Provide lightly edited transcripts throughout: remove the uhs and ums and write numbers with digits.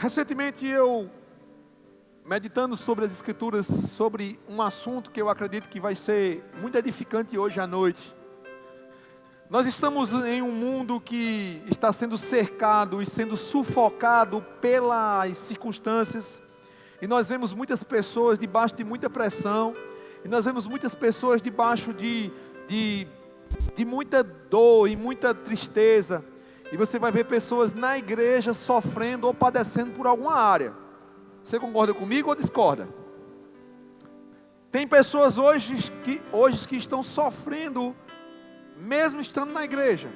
Recentemente eu, meditando sobre as Escrituras, sobre um assunto que eu acredito que vai ser muito edificante hoje à noite. Nós estamos em um mundo que está sendo cercado e sendo sufocado pelas circunstâncias. E nós vemos muitas pessoas debaixo de muita pressão. E nós vemos muitas pessoas debaixo de muita dor e muita tristeza. E você vai ver pessoas na igreja sofrendo ou padecendo por alguma área. Você concorda comigo ou discorda? Tem pessoas hoje que estão sofrendo, mesmo estando na igreja.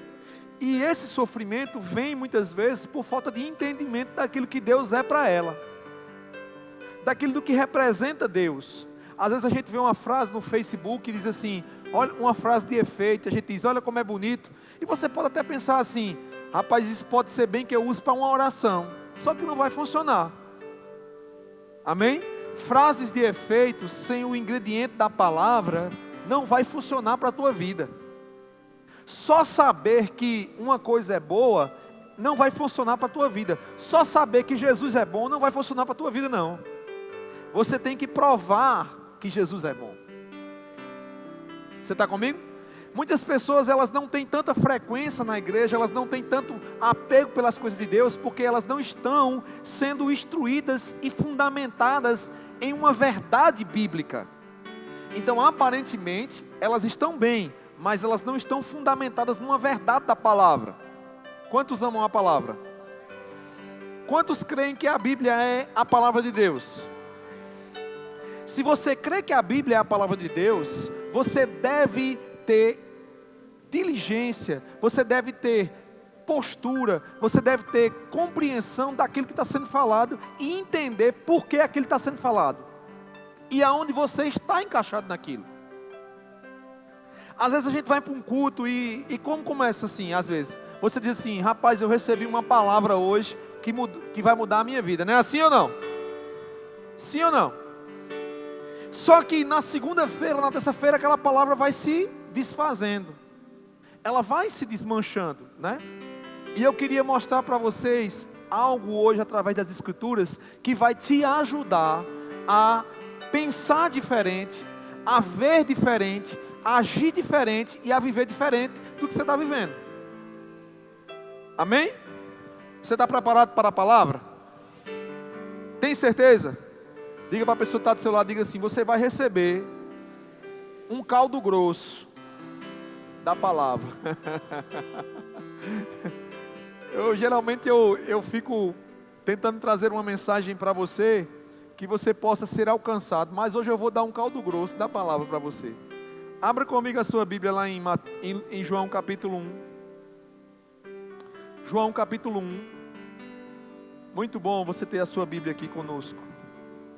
E esse sofrimento vem muitas vezes por falta de entendimento daquilo que Deus é para ela. Daquilo do que representa Deus. Às vezes a gente vê uma frase no Facebook que diz assim, olha, uma frase de efeito, a gente diz, olha como é bonito. E você pode até pensar assim, rapaz, isso pode ser bem que eu use para uma oração. Só que não vai funcionar. Amém? Frases de efeito sem o ingrediente da palavra não vai funcionar para a tua vida. Só saber que uma coisa é boa não vai funcionar para a tua vida. Só saber que Jesus é bom não vai funcionar para a tua vida não. Você tem que provar que Jesus é bom. Você está comigo? Muitas pessoas elas não têm tanta frequência na igreja, elas não têm tanto apego pelas coisas de Deus, porque elas não estão sendo instruídas e fundamentadas em uma verdade bíblica. Então aparentemente elas estão bem, mas elas não estão fundamentadas numa verdade da palavra. Quantos amam a palavra? Quantos creem que a Bíblia é a palavra de Deus? Se você crê que a Bíblia é a palavra de Deus, você deve ter diligência, você deve ter postura, você deve ter compreensão daquilo que está sendo falado e entender por que aquilo está sendo falado e aonde você está encaixado naquilo. Às vezes a gente vai para um culto e como começa assim, às vezes, você diz assim, rapaz, eu recebi uma palavra hoje que vai mudar a minha vida, não é assim ou não? Sim ou não? Só que na segunda-feira, na terça-feira, aquela palavra vai se desfazendo. Ela vai se desmanchando, né? E eu queria mostrar para vocês algo hoje, através das Escrituras, que vai te ajudar a pensar diferente, a ver diferente, a agir diferente e a viver diferente do que você está vivendo. Amém? Você está preparado para a palavra? Tem certeza? Diga para a pessoa que está do seu lado, diga assim, você vai receber um caldo grosso da palavra. Geralmente eu fico tentando trazer uma mensagem para você, que você possa ser alcançado, mas hoje eu vou dar um caldo grosso da palavra para você. Abra comigo a sua Bíblia lá em João capítulo 1. João capítulo 1. Muito bom você ter a sua Bíblia aqui conosco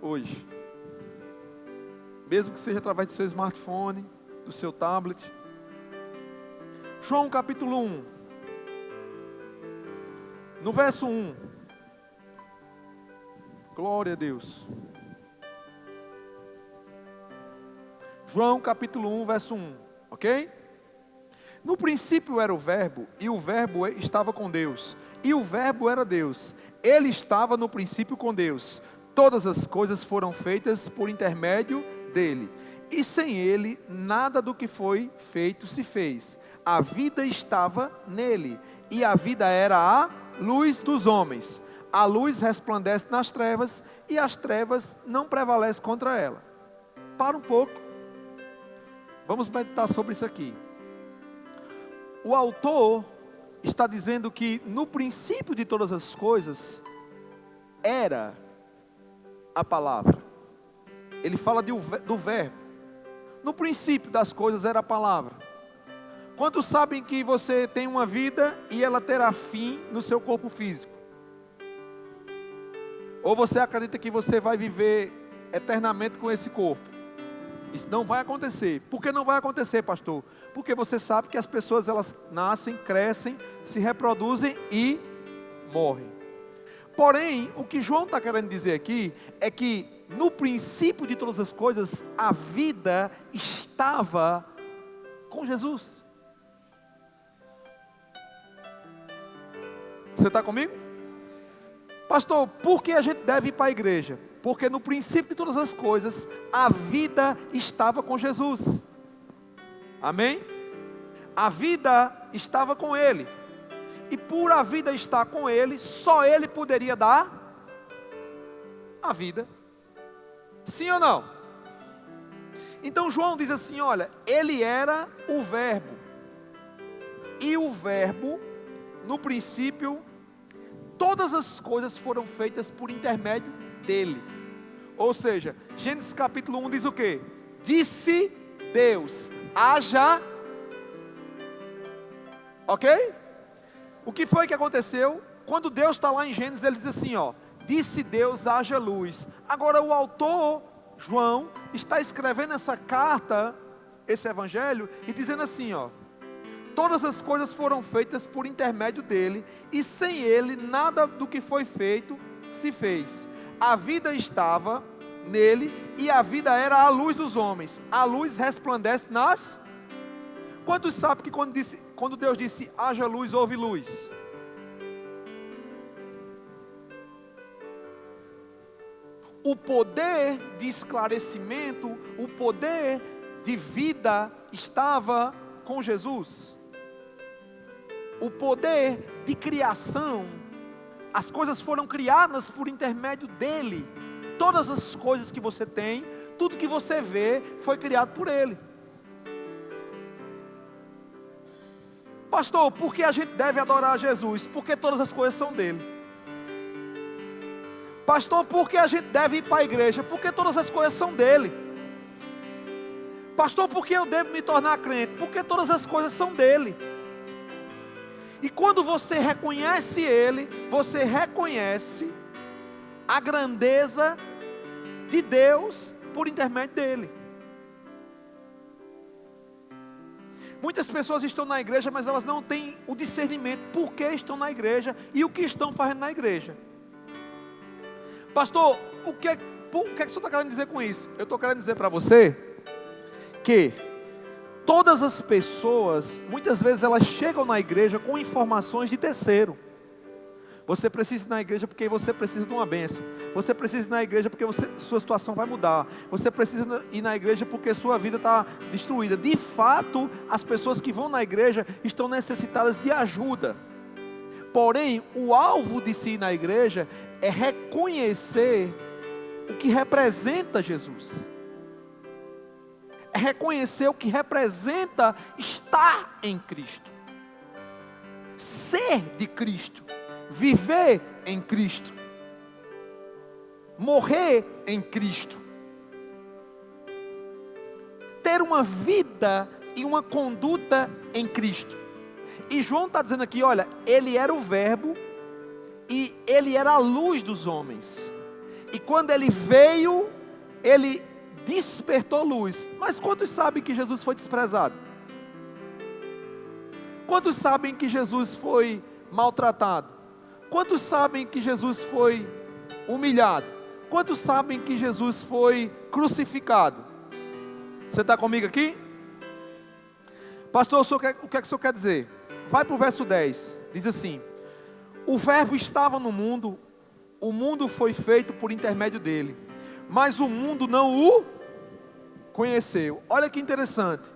hoje, mesmo que seja através do seu smartphone, do seu tablet. João capítulo 1, no verso 1, glória a Deus. João capítulo 1, verso 1, ok? No princípio era o verbo, e o verbo estava com Deus, e o verbo era Deus. Ele estava no princípio com Deus. Todas as coisas foram feitas por intermédio dele, e sem ele nada do que foi feito se fez. A vida estava nele, e a vida era a luz dos homens. A luz resplandece nas trevas, e as trevas não prevalecem contra ela. Para um pouco, vamos meditar sobre isso aqui. O autor está dizendo que no princípio de todas as coisas era a palavra. Ele fala do verbo. No princípio das coisas era a palavra. Quantos sabem que você tem uma vida e ela terá fim no seu corpo físico? Ou você acredita que você vai viver eternamente com esse corpo? Isso não vai acontecer. Por que não vai acontecer, pastor? Porque você sabe que as pessoas elas nascem, crescem, se reproduzem e morrem. Porém, o que João está querendo dizer aqui é que no princípio de todas as coisas, a vida estava com Jesus. Você está comigo? Pastor, por que a gente deve ir para a igreja? Porque no princípio de todas as coisas, a vida estava com Jesus. Amém? A vida estava com Ele. E por a vida estar com Ele, só Ele poderia dar a vida. Sim ou não? Então João diz assim, olha, Ele era o verbo. E o verbo, no princípio, todas as coisas foram feitas por intermédio dele. Ou seja, Gênesis capítulo 1 diz o quê? Disse Deus, haja. Ok? O que foi que aconteceu? Quando Deus está lá em Gênesis, ele diz assim, ó, disse Deus, haja luz. Agora o autor, João, está escrevendo essa carta, esse evangelho, e dizendo assim, ó, todas as coisas foram feitas por intermédio dele, e sem ele nada do que foi feito se fez. A vida estava nele, e a vida era a luz dos homens. A luz resplandece nas... Quantos sabem que quando Deus disse, haja luz, houve luz? O poder de esclarecimento, o poder de vida estava com Jesus. O poder de criação, as coisas foram criadas por intermédio dele. Todas as coisas que você tem, tudo que você vê, foi criado por ele. Pastor, por que a gente deve adorar Jesus? Porque todas as coisas são dele. Pastor, por que a gente deve ir para a igreja? Porque todas as coisas são dele. Pastor, por que eu devo me tornar crente? Porque todas as coisas são dele. E quando você reconhece ele, você reconhece a grandeza de Deus por intermédio dele. Muitas pessoas estão na igreja, mas elas não têm o discernimento por que estão na igreja e o que estão fazendo na igreja. Pastor, o que é que o senhor está querendo dizer com isso? Eu estou querendo dizer para você que todas as pessoas, muitas vezes elas chegam na igreja com informações de terceiro. Você precisa ir na igreja porque você precisa de uma bênção. Você precisa ir na igreja porque sua situação vai mudar. Você precisa ir na igreja porque sua vida está destruída. De fato, as pessoas que vão na igreja estão necessitadas de ajuda. Porém, o alvo de se ir na igreja é reconhecer o que representa Jesus. É reconhecer o que representa estar em Cristo. Ser de Cristo. Viver em Cristo. Morrer em Cristo. Ter uma vida e uma conduta em Cristo. E João está dizendo aqui, olha, ele era o verbo e ele era a luz dos homens. E quando ele veio, ele despertou luz. Mas quantos sabem que Jesus foi desprezado? Quantos sabem que Jesus foi maltratado? Quantos sabem que Jesus foi humilhado? Quantos sabem que Jesus foi crucificado? Você está comigo aqui? Pastor, o que é que o senhor quer dizer? Vai para o verso 10, diz assim: o verbo estava no mundo, o mundo foi feito por intermédio dele, mas o mundo não o conheceu. Olha que interessante,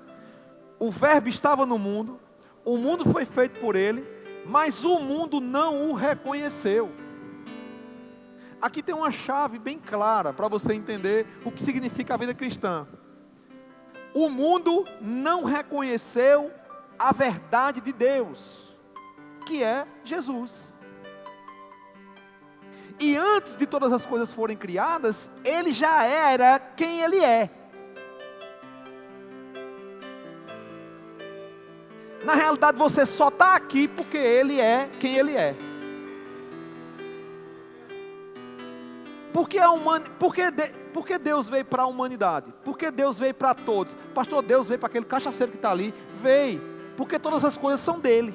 o verbo estava no mundo, o mundo foi feito por ele, mas o mundo não o reconheceu. Aqui tem uma chave bem clara para você entender o que significa a vida cristã. O mundo não reconheceu a verdade de Deus, que é Jesus. E antes de todas as coisas forem criadas, ele já era quem ele é. Na realidade, você só está aqui porque ele é quem ele é. Por que Deus veio para a humanidade? Por que Deus veio para todos? Pastor, Deus veio para aquele cachaceiro que está ali? Veio, porque todas as coisas são dele.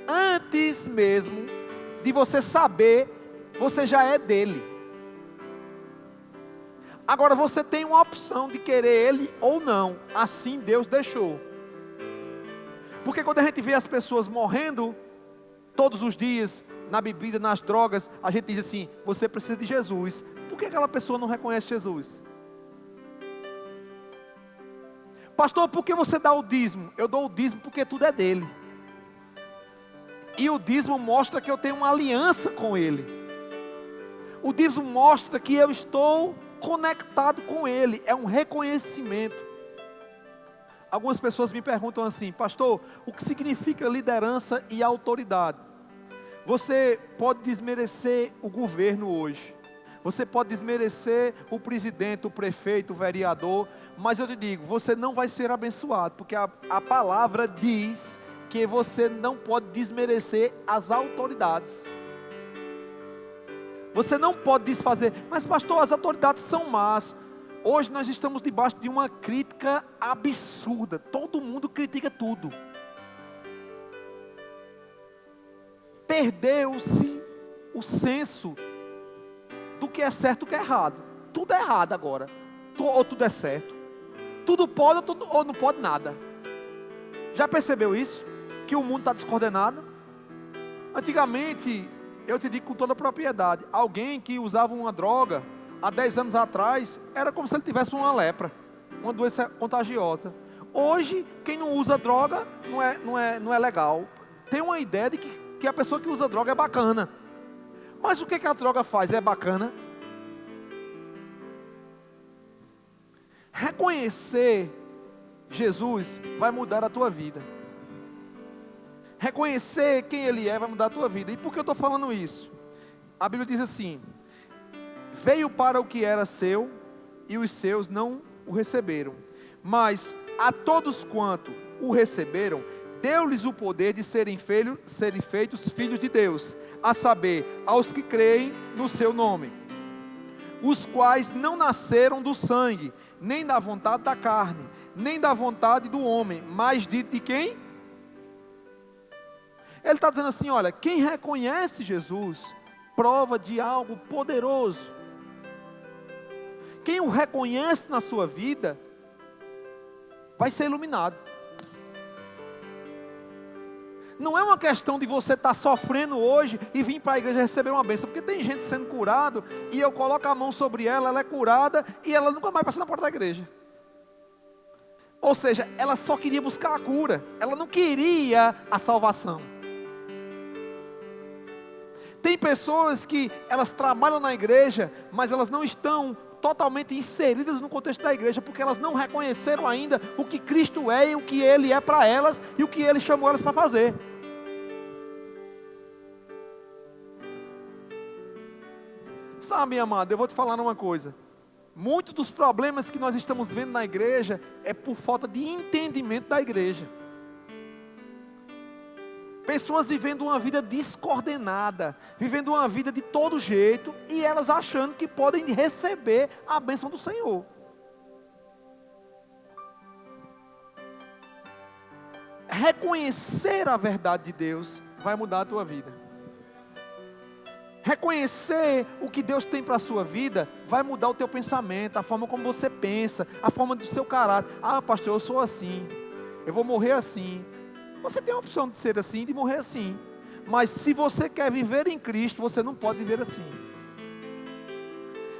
Antes mesmo de você saber, você já é dele. Agora você tem uma opção de querer ele ou não. Assim Deus deixou. Porque quando a gente vê as pessoas morrendo todos os dias na bebida, nas drogas, a gente diz assim: você precisa de Jesus. Por que aquela pessoa não reconhece Jesus? Pastor, por que você dá o dízimo? Eu dou o dízimo porque tudo é dele. E o dízimo mostra que eu tenho uma aliança com ele. O dízimo mostra que eu estou conectado com ele. É um reconhecimento. Algumas pessoas me perguntam assim: pastor, o que significa liderança e autoridade? Você pode desmerecer o governo hoje. Você pode desmerecer o presidente, o prefeito, o vereador. Mas eu te digo, você não vai ser abençoado. Porque a palavra diz que você não pode desmerecer as autoridades. Você não pode desfazer. Mas pastor, as autoridades são más. Hoje nós estamos debaixo de uma crítica absurda. Todo mundo critica tudo. Perdeu-se o senso do que é certo e o que é errado. Tudo é errado agora. Ou tudo é certo. Tudo pode ou não pode nada. Já percebeu isso? Que o mundo está descoordenado? Antigamente, eu te digo com toda a propriedade, alguém que usava uma droga há 10 anos atrás, era como se ele tivesse uma lepra, uma doença contagiosa. Hoje, quem não usa droga não é legal. Tem uma ideia de que a pessoa que usa droga é bacana. Mas o que a droga faz? É bacana? Reconhecer Jesus vai mudar a tua vida. Reconhecer quem Ele é vai mudar a tua vida. E por que eu estou falando isso? A Bíblia diz assim: veio para o que era seu, e os seus não o receberam. Mas a todos quanto o receberam, deu-lhes o poder de serem feitos filhos de Deus, a saber, aos que creem no seu nome, os quais não nasceram do sangue, nem da vontade da carne, nem da vontade do homem, mas de quem? Ele está dizendo assim: olha, quem reconhece Jesus, prova de algo poderoso. Quem o reconhece na sua vida, vai ser iluminado. Não é uma questão de você estar sofrendo hoje e vir para a igreja receber uma bênção, porque tem gente sendo curado, e eu coloco a mão sobre ela, ela é curada, e ela nunca mais passa na porta da igreja. Ou seja, ela só queria buscar a cura, ela não queria a salvação. Tem pessoas que elas trabalham na igreja, mas elas não estão totalmente inseridas no contexto da igreja, porque elas não reconheceram ainda o que Cristo é e o que Ele é para elas e o que Ele chamou elas para fazer. Sabe, amado, eu vou te falar uma coisa. Muitos dos problemas que nós estamos vendo na igreja é por falta de entendimento da igreja. Pessoas vivendo uma vida descoordenada, vivendo uma vida de todo jeito, e elas achando que podem receber a bênção do Senhor. Reconhecer a verdade de Deus vai mudar a tua vida. Reconhecer o que Deus tem para a sua vida vai mudar o teu pensamento, a forma como você pensa, a forma do seu caráter. Ah, pastor, eu sou assim, eu vou morrer assim. Você tem a opção de ser assim, de morrer assim. Mas se você quer viver em Cristo, você não pode viver assim.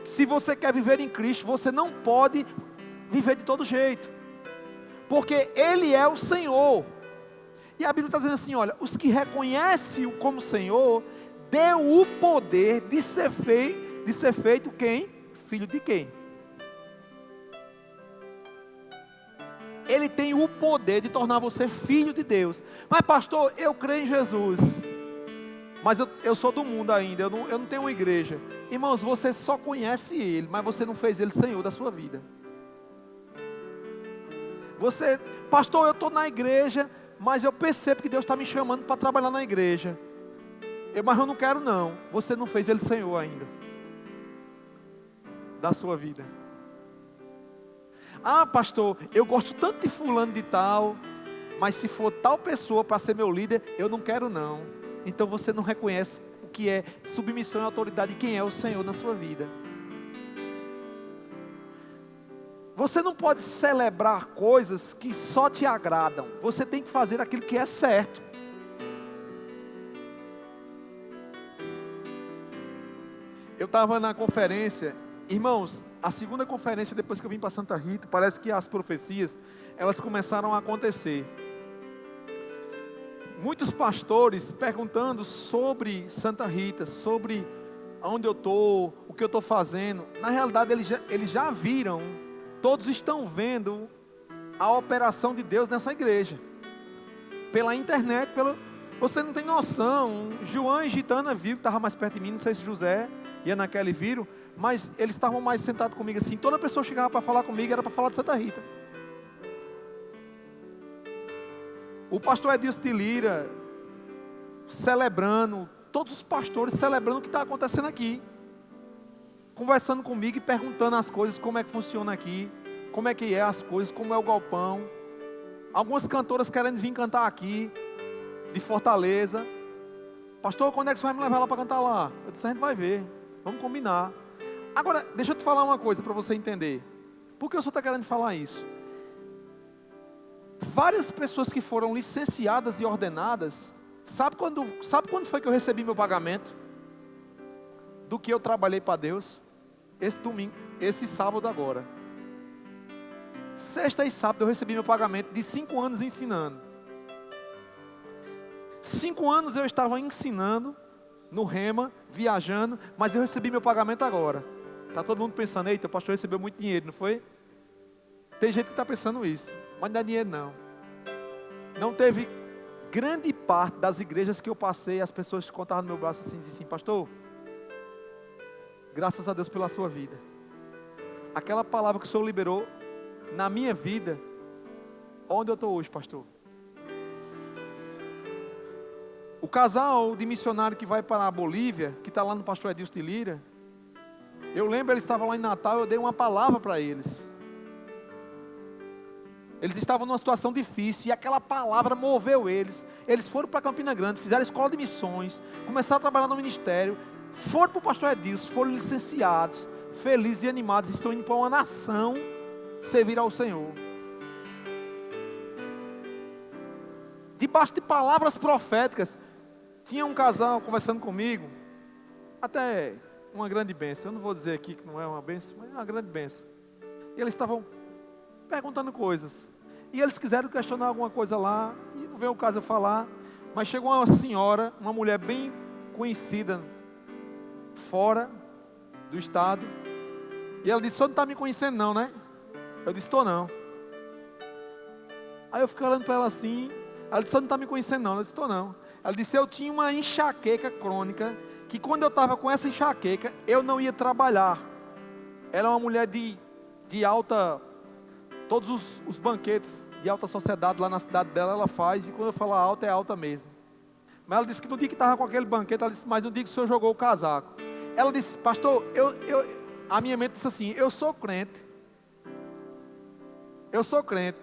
Se você quer viver em Cristo, você não pode viver de todo jeito. Porque Ele é o Senhor. E a Bíblia está dizendo assim, olha, os que reconhecem-o como Senhor, deu o poder de ser feito quem? Filho de quem? Ele tem o poder de tornar você filho de Deus. Mas pastor, eu creio em Jesus, mas eu sou do mundo ainda, eu não tenho uma igreja. Irmãos, você só conhece Ele, mas você não fez Ele Senhor da sua vida. Pastor, eu estou na igreja, mas eu percebo que Deus está me chamando para trabalhar na igreja. Mas eu não quero não. Você não fez Ele Senhor ainda da sua vida. Ah, pastor, eu gosto tanto de fulano de tal, mas se for tal pessoa para ser meu líder, eu não quero não. Então você não reconhece o que é submissão e autoridade, quem é o Senhor na sua vida. Você não pode celebrar coisas que só te agradam. Você tem que fazer aquilo que é certo. Eu estava na conferência, irmãos, a segunda conferência depois que eu vim para Santa Rita, parece que as profecias, elas começaram a acontecer. Muitos pastores perguntando sobre Santa Rita, sobre onde eu estou, o que eu estou fazendo. Na realidade eles já viram, todos estão vendo a operação de Deus nessa igreja. Pela internet, você não tem noção. João e Gitana viram, que estava mais perto de mim, não sei se José e Ana Kelly viram, mas eles estavam mais sentados comigo assim. Toda pessoa chegava para falar comigo, era para falar de Santa Rita. O pastor Edilson de Lira, celebrando, todos os pastores celebrando o que está acontecendo aqui. Conversando comigo e perguntando as coisas, como é que funciona aqui, como é que é as coisas, como é o galpão. Algumas cantoras querendo vir cantar aqui, de Fortaleza. Pastor, quando é que você vai me levar lá para cantar lá? Eu disse, a gente vai ver, vamos combinar. Agora, deixa eu te falar uma coisa para você entender. Por que o senhor está querendo falar isso? Várias pessoas que foram licenciadas e ordenadas, sabe quando foi que eu recebi meu pagamento? Do que eu trabalhei para Deus? Esse sábado agora. Sexta e sábado eu recebi meu pagamento de 5 anos ensinando. 5 anos eu estava ensinando, no Rema, viajando, mas eu recebi meu pagamento agora. Está todo mundo pensando, eita, o pastor recebeu muito dinheiro, não foi? Tem gente que está pensando isso, mas não é dinheiro não. Não teve grande parte das igrejas que eu passei, as pessoas contavam no meu braço assim, diziam assim, pastor, graças a Deus pela sua vida. Aquela palavra que o Senhor liberou na minha vida, onde eu estou hoje, pastor? O casal de missionário que vai para a Bolívia, que está lá no pastor Edilson de Lira, eu lembro, eles estavam lá em Natal, eu dei uma palavra para eles. Eles estavam numa situação difícil, e aquela palavra moveu eles. Eles foram para Campina Grande, fizeram escola de missões, começaram a trabalhar no ministério, foram para o pastor Edilson, foram licenciados, felizes e animados, estão indo para uma nação servir ao Senhor. Debaixo de palavras proféticas, tinha um casal conversando comigo, até uma grande bênção. Eu não vou dizer aqui que não é uma bênção, mas é uma grande bênção. E eles estavam perguntando coisas, e eles quiseram questionar alguma coisa lá, e não veio o caso eu falar, mas chegou uma senhora, uma mulher bem conhecida, fora do estado, e ela disse, o senhor não está me conhecendo não, né? Eu disse, estou não. Aí eu fiquei olhando para ela assim, ela disse, o senhor não está me conhecendo não? Eu disse, estou não. Ela disse, eu tinha uma enxaqueca crônica, que quando eu estava com essa enxaqueca, eu não ia trabalhar. Ela é uma mulher de alta, todos os banquetes de alta sociedade lá na cidade dela, ela faz, e quando eu falo alta, é alta mesmo. Mas ela disse que no dia que estava com aquele banquete, ela disse, mas no dia que o senhor jogou o casaco. Ela disse, pastor, a minha mente disse assim, eu sou crente,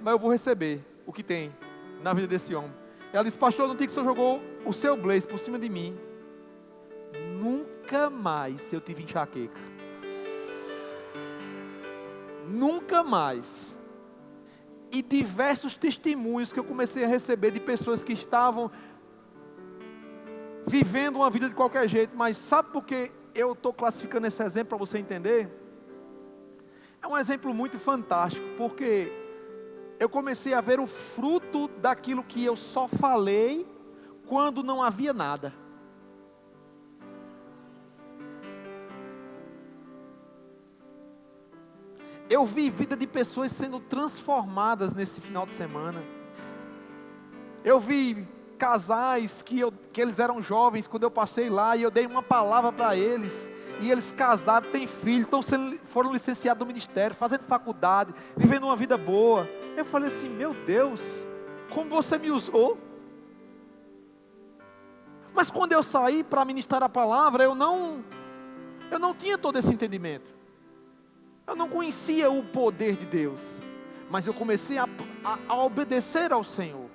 mas eu vou receber o que tem na vida desse homem. Ela disse, pastor, no dia que o senhor jogou o seu blaze por cima de mim, nunca mais eu tive enxaqueca. Nunca mais. E diversos testemunhos que eu comecei a receber de pessoas que estavam vivendo uma vida de qualquer jeito. Mas sabe por que eu estou classificando esse exemplo para você entender? É um exemplo muito fantástico, porque eu comecei a ver o fruto daquilo que eu só falei quando não havia nada. Eu vi vida de pessoas sendo transformadas nesse final de semana. Eu vi casais que eles eram jovens quando eu passei lá e eu dei uma palavra para eles. E eles casaram, têm filhos, foram licenciados do ministério, fazendo faculdade, vivendo uma vida boa. Eu falei assim, meu Deus, como você me usou. Mas quando eu saí para ministrar a palavra, eu não tinha todo esse entendimento. Eu não conhecia o poder de Deus, mas eu comecei a obedecer ao Senhor,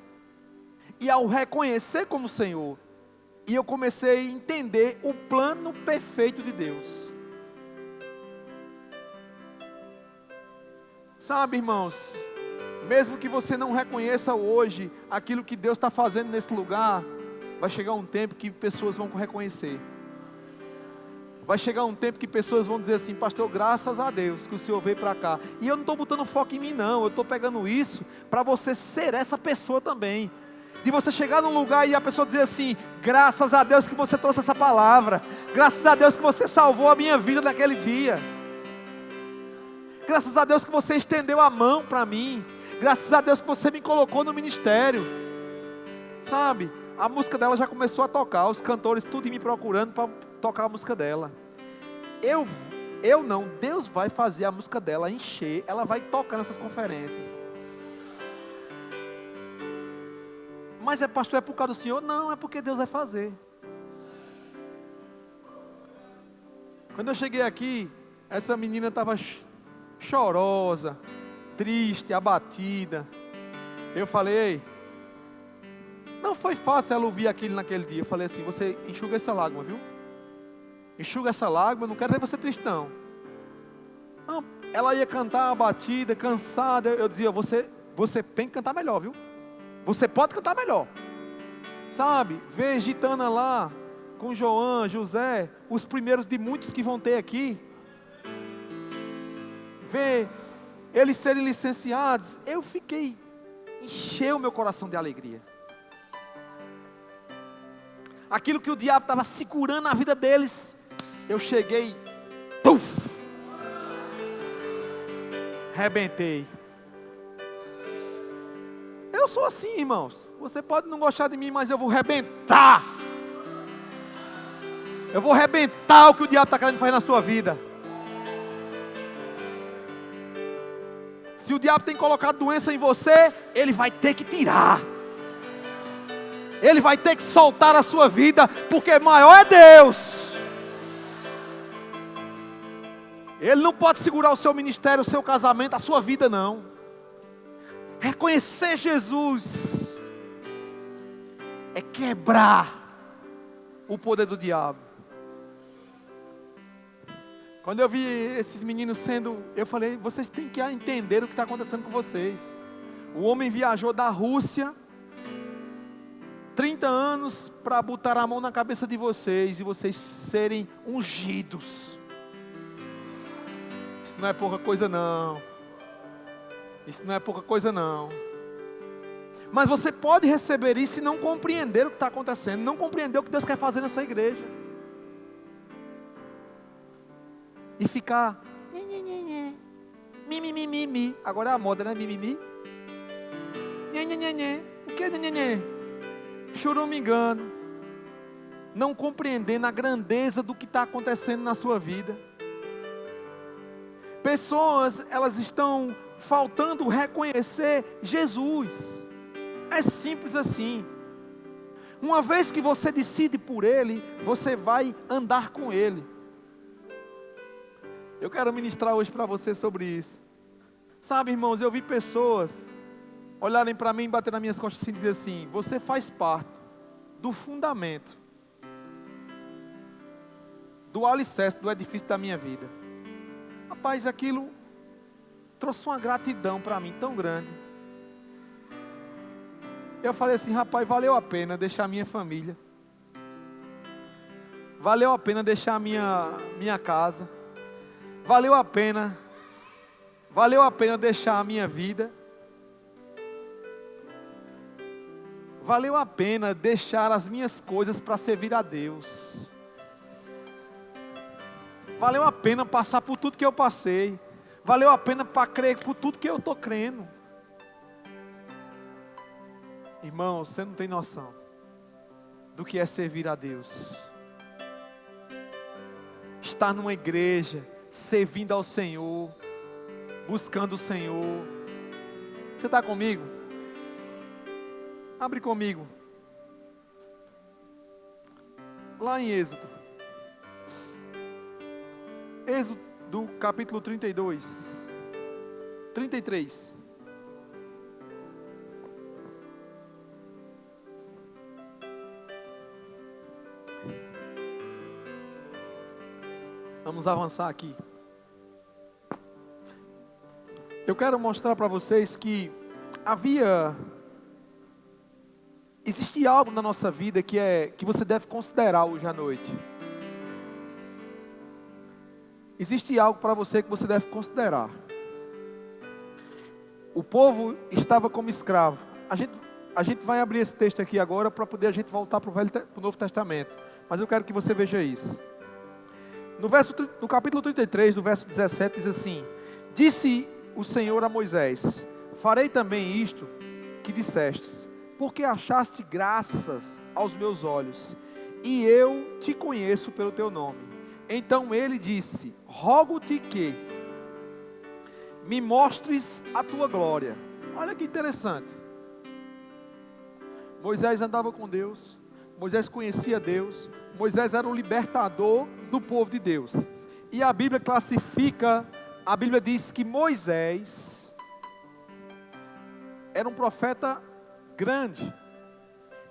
e ao reconhecer como Senhor, e eu comecei a entender o plano perfeito de Deus. Sabe, irmãos, mesmo que você não reconheça hoje aquilo que Deus está fazendo nesse lugar, vai chegar um tempo que pessoas vão reconhecer. Vai chegar um tempo que pessoas vão dizer assim: pastor, graças a Deus que o Senhor veio para cá. E eu não estou botando foco em mim não, eu estou pegando isso para você ser essa pessoa também. De você chegar num lugar e a pessoa dizer assim: graças a Deus que você trouxe essa palavra. Graças a Deus que você salvou a minha vida naquele dia. Graças a Deus que você estendeu a mão para mim. Graças a Deus que você me colocou no ministério. Sabe, a música dela já começou a tocar, os cantores tudo me procurando para tocar a música dela. Eu não, Deus vai fazer a música dela encher, ela vai tocar nessas conferências. Mas pastor, é por causa do Senhor? Não, é porque Deus vai fazer. Quando eu cheguei aqui, essa menina estava chorosa, triste, abatida. Eu falei: ei, não foi fácil ela ouvir aquilo naquele dia. Eu falei assim: você enxuga essa lágrima, viu? Enxuga essa lágrima, eu não quero ver você triste não. Não, ela ia cantar abatida, cansada. Eu dizia: você tem que cantar melhor, viu? Você pode cantar melhor. Sabe, ver Gitana lá, com João, José, os primeiros de muitos que vão ter aqui. Ver eles serem licenciados, encheu meu coração de alegria. Aquilo que o diabo estava segurando a vida deles, eu cheguei, rebentei. Eu sou assim, irmãos. Você pode não gostar de mim, mas eu vou rebentar. Eu vou rebentar o que o diabo está querendo fazer na sua vida. Se o diabo tem colocado doença em você, ele vai ter que tirar. Ele vai ter que soltar a sua vida, porque maior é Deus. Ele não pode segurar o seu ministério, o seu casamento, a sua vida não. Reconhecer Jesus é quebrar o poder do diabo. Quando eu vi esses meninos eu falei: vocês têm que entender o que está acontecendo com vocês. O homem viajou da Rússia 30 anos para botar a mão na cabeça de vocês e vocês serem ungidos. Isso não é pouca coisa não. Isso não é pouca coisa não. Mas você pode receber isso e não compreender o que está acontecendo, não compreender o que Deus quer fazer nessa igreja. E ficar mimimi. Agora é a moda, né? Mimimi. O que é nhenhenhê? Choromingando. Não compreendendo a grandeza do que está acontecendo na sua vida. Pessoas, elas estão faltando reconhecer Jesus. É simples assim. Uma vez que você decide por Ele, você vai andar com Ele. Eu quero ministrar hoje para você sobre isso. Sabe, irmãos, eu vi pessoas olharem para mim, bater nas minhas costas assim e dizer assim: você faz parte do fundamento, do alicerce, do edifício da minha vida. Rapaz, aquilo trouxe uma gratidão para mim tão grande. Eu falei assim: rapaz, valeu a pena deixar a minha família. Valeu a pena deixar a minha casa. Valeu a pena deixar a minha vida. Valeu a pena deixar as minhas coisas para servir a Deus. Valeu a pena passar por tudo que eu passei. Valeu a pena para crer por tudo que eu estou crendo. Irmão, você não tem noção do que é servir a Deus. Estar numa igreja, servindo ao Senhor, buscando o Senhor. Você está comigo? Abre comigo. Lá em Êxodo. Êxodo do capítulo 32. 33. Vamos avançar aqui. Eu quero mostrar para vocês que existe algo na nossa vida que você deve considerar hoje à noite. existe algo para você que você deve considerar. O povo estava como escravo. A gente vai abrir esse texto aqui agora para poder a gente voltar para o Novo Testamento. Mas eu quero que você veja isso. No capítulo 33, do verso 17, diz assim: Disse o Senhor a Moisés: Farei também isto que dissestes, porque achaste graças aos meus olhos, e eu te conheço pelo teu nome. Então ele disse: Rogo-te que me mostres a tua glória. Olha que interessante. Moisés andava com Deus, Moisés conhecia Deus, Moisés era o libertador do povo de Deus. E a Bíblia a Bíblia diz que Moisés era um profeta grande,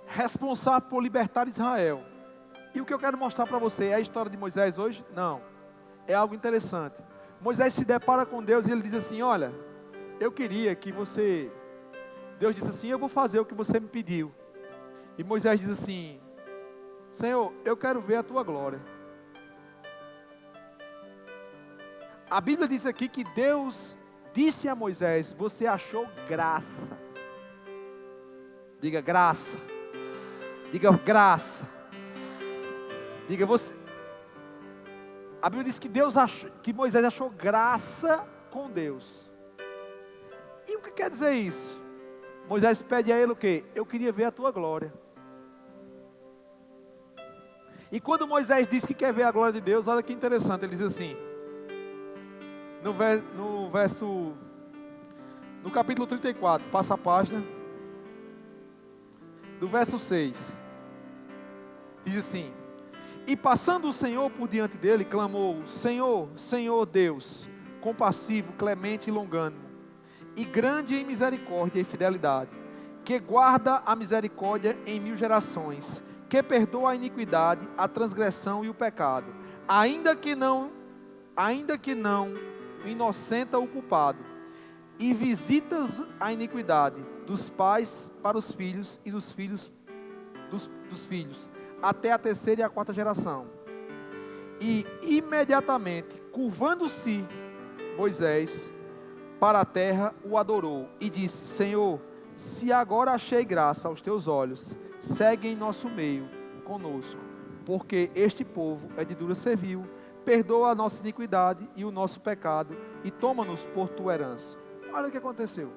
responsável por libertar Israel. E o que eu quero mostrar para você é a história de Moisés hoje? Não, é algo interessante. Moisés se depara com Deus e ele diz assim: olha, eu queria que você... Deus disse assim: eu vou fazer o que você me pediu. E Moisés diz assim: Senhor, eu quero ver a tua glória. A Bíblia diz aqui que Deus disse a Moisés: você achou graça. Diga graça. Diga graça. Diga você. A Bíblia diz que Moisés achou graça com Deus. E o que quer dizer isso? Moisés pede a ele o quê? Eu queria ver a tua glória. E quando Moisés diz que quer ver a glória de Deus, olha que interessante, ele diz assim, no capítulo 34, passa a página, do verso 6, diz assim: E passando o Senhor por diante dele, clamou: Senhor, Senhor Deus, compassivo, clemente e longânimo, e grande em misericórdia e fidelidade, que guarda a misericórdia em 1000 gerações, que perdoa a iniquidade, a transgressão e o pecado, ainda que não inocenta o culpado, e visitas a iniquidade dos pais para os filhos e dos filhos dos filhos, até a 3ª e a 4ª geração. E imediatamente, curvando-se Moisés para a terra, o adorou e disse: Senhor, se agora achei graça aos teus olhos, segue em nosso meio conosco, porque este povo é de dura servil, perdoa a nossa iniquidade e o nosso pecado, e toma-nos por tua herança. Olha o que aconteceu.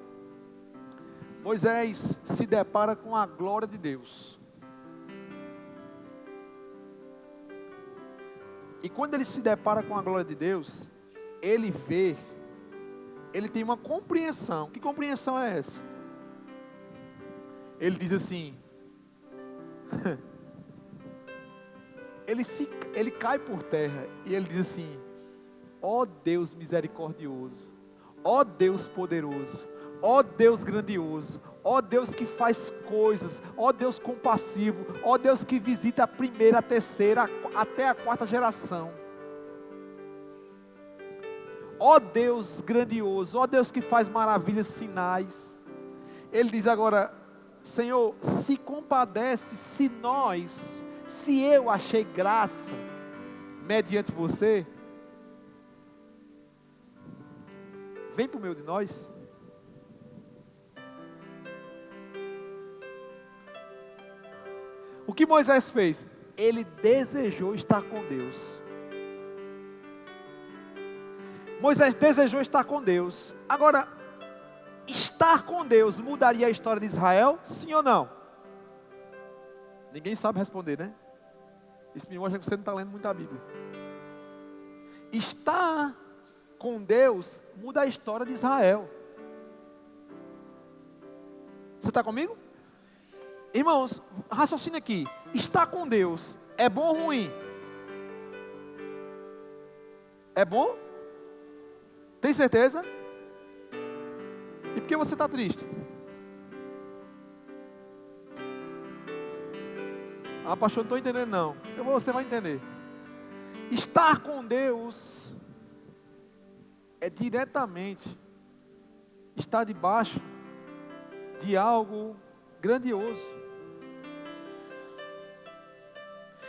Moisés se depara com a glória de Deus. E quando ele se depara com a glória de Deus, ele tem uma compreensão. Que compreensão é essa? Ele diz assim, ele cai por terra e ele diz assim: ó Deus misericordioso, ó Deus poderoso, ó Deus grandioso, ó Deus que faz coisas, ó Deus compassivo, ó Deus que visita a 1ª, a 3ª, até a 4ª geração. Ó Deus grandioso, ó Deus que faz maravilhas, sinais. Ele diz agora: Senhor, se compadece, se eu achei graça mediante você, vem por meio de nós. O que Moisés fez? Ele desejou estar com Deus. Moisés desejou estar com Deus. Agora, estar com Deus mudaria a história de Israel? Sim ou não? Ninguém sabe responder, né? Isso me mostra que você não está lendo muito a Bíblia. Estar com Deus muda a história de Israel. Você está comigo? Irmãos, raciocine aqui. Estar com Deus é bom ou ruim? É bom? Tem certeza? E por que você está triste? Ah, pastor, não estou entendendo não. Você vai entender. Estar com Deus é diretamente estar debaixo de algo grandioso.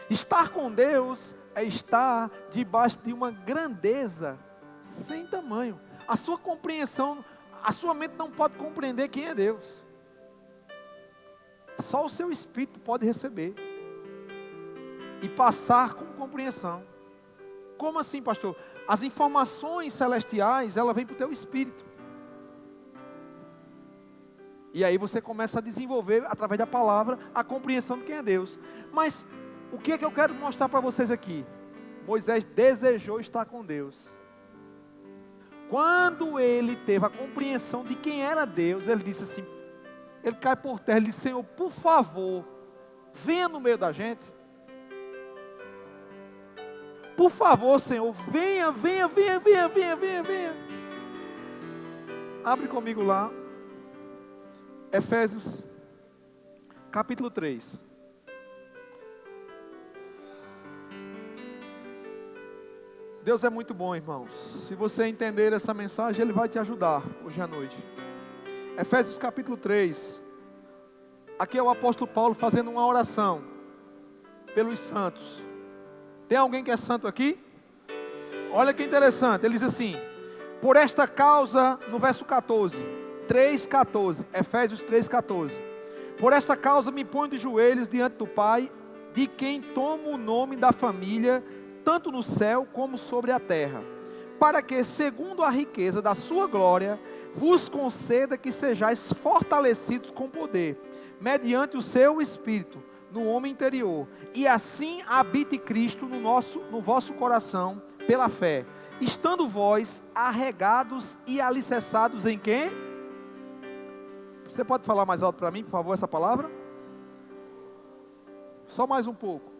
Estar com Deus é estar debaixo de uma grandeza sem tamanho. A sua compreensão, a sua mente não pode compreender quem é Deus. Só o seu espírito pode receber e passar com compreensão. Como assim, pastor? As informações celestiais, ela vem para o teu espírito. E aí você começa a desenvolver, através da palavra, a compreensão de quem é Deus. Mas, o que é que eu quero mostrar para vocês aqui? Moisés desejou estar com Deus. Quando ele teve a compreensão de quem era Deus, ele disse assim, ele cai por terra, ele disse, Senhor, por favor, venha no meio da gente. Por favor, Senhor, venha. Abre comigo lá. Efésios, capítulo 3. Deus é muito bom, irmãos. Se você entender essa mensagem, Ele vai te ajudar hoje à noite. Efésios capítulo 3. Aqui é o apóstolo Paulo fazendo uma oração pelos santos. Tem alguém que é santo aqui? Olha que interessante, ele diz assim, por esta causa, no verso 14, 3,14, Efésios 3,14, por esta causa me ponho de joelhos diante do Pai, de quem tomo o nome da família, tanto no céu como sobre a terra, para que, segundo a riqueza da sua glória, vos conceda que sejais fortalecidos com poder, mediante o seu Espírito, no homem interior, e assim habite Cristo no vosso coração, pela fé, estando vós arregados e alicerçados em quem? Você pode falar mais alto para mim, por favor, essa palavra? Só mais um pouco.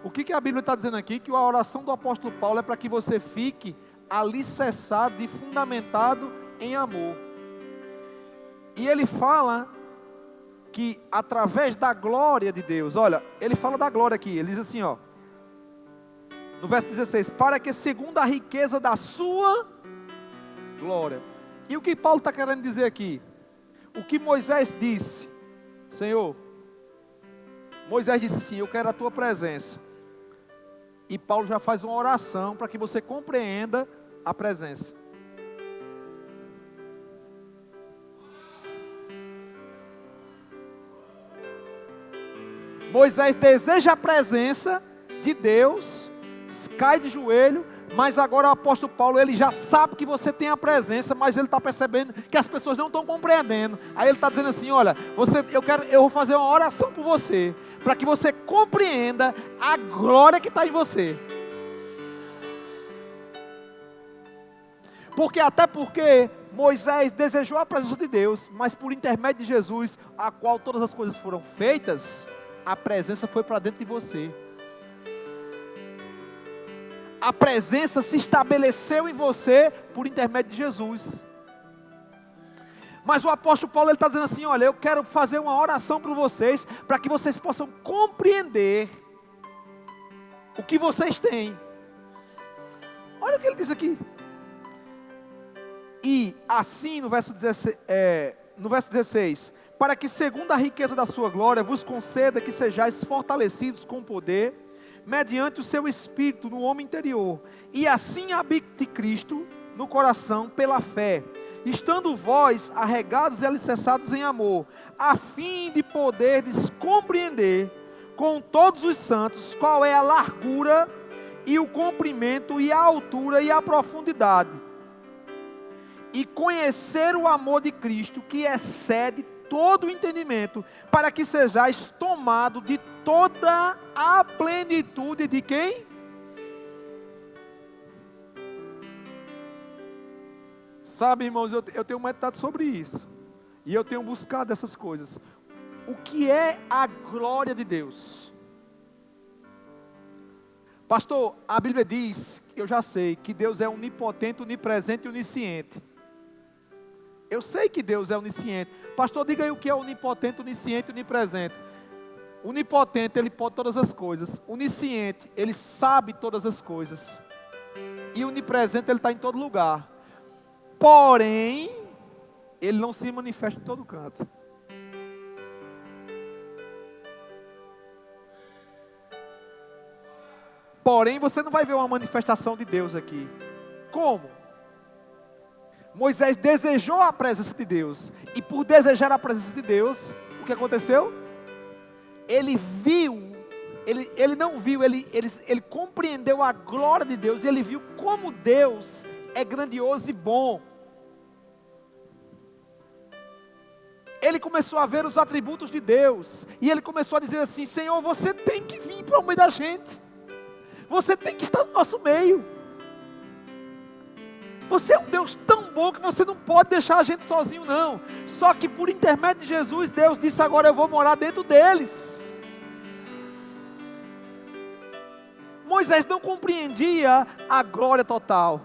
O que a Bíblia está dizendo aqui? Que a oração do apóstolo Paulo é para que você fique alicerçado e fundamentado em amor. E ele fala que através da glória de Deus, olha, ele fala da glória aqui, ele diz assim, ó, no verso 16, para que segundo a riqueza da sua glória. E o que Paulo está querendo dizer aqui? O que Moisés disse, Senhor, Moisés disse assim, eu quero a tua presença. E Paulo já faz uma oração para que você compreenda a presença. Moisés deseja a presença de Deus, cai de joelho, mas agora o apóstolo Paulo, ele já sabe que você tem a presença, mas ele está percebendo que as pessoas não estão compreendendo. Aí ele está dizendo assim, olha, eu vou fazer uma oração por você, para que você compreenda a glória que está em você. Até porque Moisés desejou a presença de Deus, mas por intermédio de Jesus, a qual todas as coisas foram feitas, a presença foi para dentro de você. A presença se estabeleceu em você por intermédio de Jesus. Mas o apóstolo Paulo está dizendo assim, olha, eu quero fazer uma oração para vocês, para que vocês possam compreender o que vocês têm. Olha o que ele diz aqui. E assim, no verso 16, para que segundo a riqueza da sua glória, vos conceda que sejais fortalecidos com poder, mediante o seu Espírito no homem interior, e assim habite Cristo no coração pela fé, estando vós arregados e alicerçados em amor, a fim de poderdes compreender com todos os santos qual é a largura e o comprimento e a altura e a profundidade, e conhecer o amor de Cristo que excede todo o entendimento, para que sejais tomado de toda a plenitude de quem? Sabe, irmãos, eu tenho meditado sobre isso, e eu tenho buscado essas coisas. O que é a glória de Deus? Pastor, a Bíblia diz, eu já sei, que Deus é onipotente, onipresente e onisciente. Eu sei que Deus é onisciente. Pastor, diga aí o que é onipotente, onisciente e onipresente. Onipotente, Ele pode todas as coisas. Onisciente, Ele sabe todas as coisas. E onipresente, Ele está em todo lugar. Porém, Ele não se manifesta em todo canto. Porém, você não vai ver uma manifestação de Deus aqui. Como? Moisés desejou a presença de Deus. E por desejar a presença de Deus, o que aconteceu? Ele viu, ele não viu, ele compreendeu a glória de Deus. E ele viu como Deus é grandioso e bom. Ele começou a ver os atributos de Deus. E ele começou a dizer assim: Senhor, você tem que vir para o meio da gente. Você tem que estar no nosso meio. Você é um Deus tão bom que você não pode deixar a gente sozinho, não. Só que por intermédio de Jesus, Deus disse: agora eu vou morar dentro deles. Moisés não compreendia a glória total.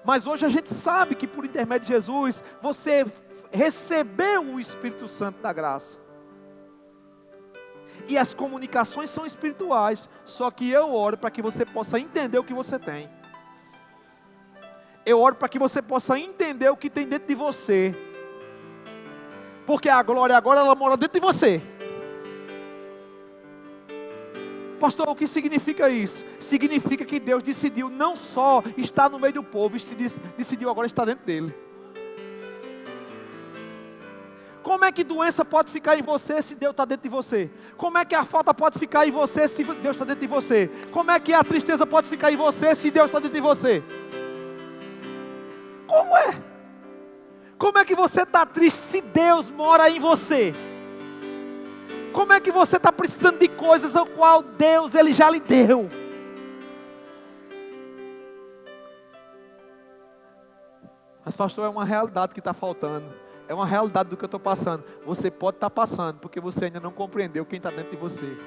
Mas hoje a gente sabe que por intermédio de Jesus, você recebeu o Espírito Santo da graça. E as comunicações são espirituais. Só que eu oro para que você possa entender o que você tem. Eu oro para que você possa entender o que tem dentro de você. Porque a glória agora ela mora dentro de você. Pastor, o que significa isso? Significa que Deus decidiu não só estar no meio do povo, decidiu agora estar dentro dele. Como é que doença pode ficar em você se Deus está dentro de você? Como é que a falta pode ficar em você se Deus está dentro de você? Como é que a tristeza pode ficar em você se Deus está dentro de você? Como é? Como é que você está triste se Deus mora em você? Como é que você está precisando de coisas ao qual Deus Ele já lhe deu? Mas pastor, é uma realidade que está faltando. É uma realidade do que eu estou passando. Você pode estar passando, porque você ainda não compreendeu quem está dentro de você.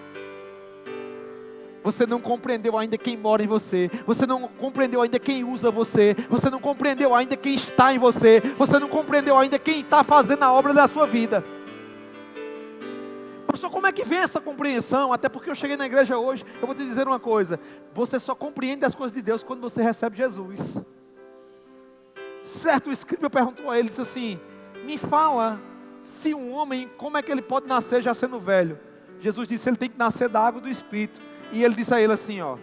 Você não compreendeu ainda quem mora em você. Você não compreendeu ainda quem usa você. Você não compreendeu ainda quem está em você. Você não compreendeu ainda quem está fazendo a obra da sua vida. Pastor, como é que vem essa compreensão? Até porque eu cheguei na igreja hoje, eu vou te dizer uma coisa. Você só compreende as coisas de Deus quando você recebe Jesus. Certo, o escriba perguntou a ele, disse assim: me fala, se um homem, como é que ele pode nascer já sendo velho? Jesus disse, ele tem que nascer da água do Espírito. E ele disse a ele assim, ó.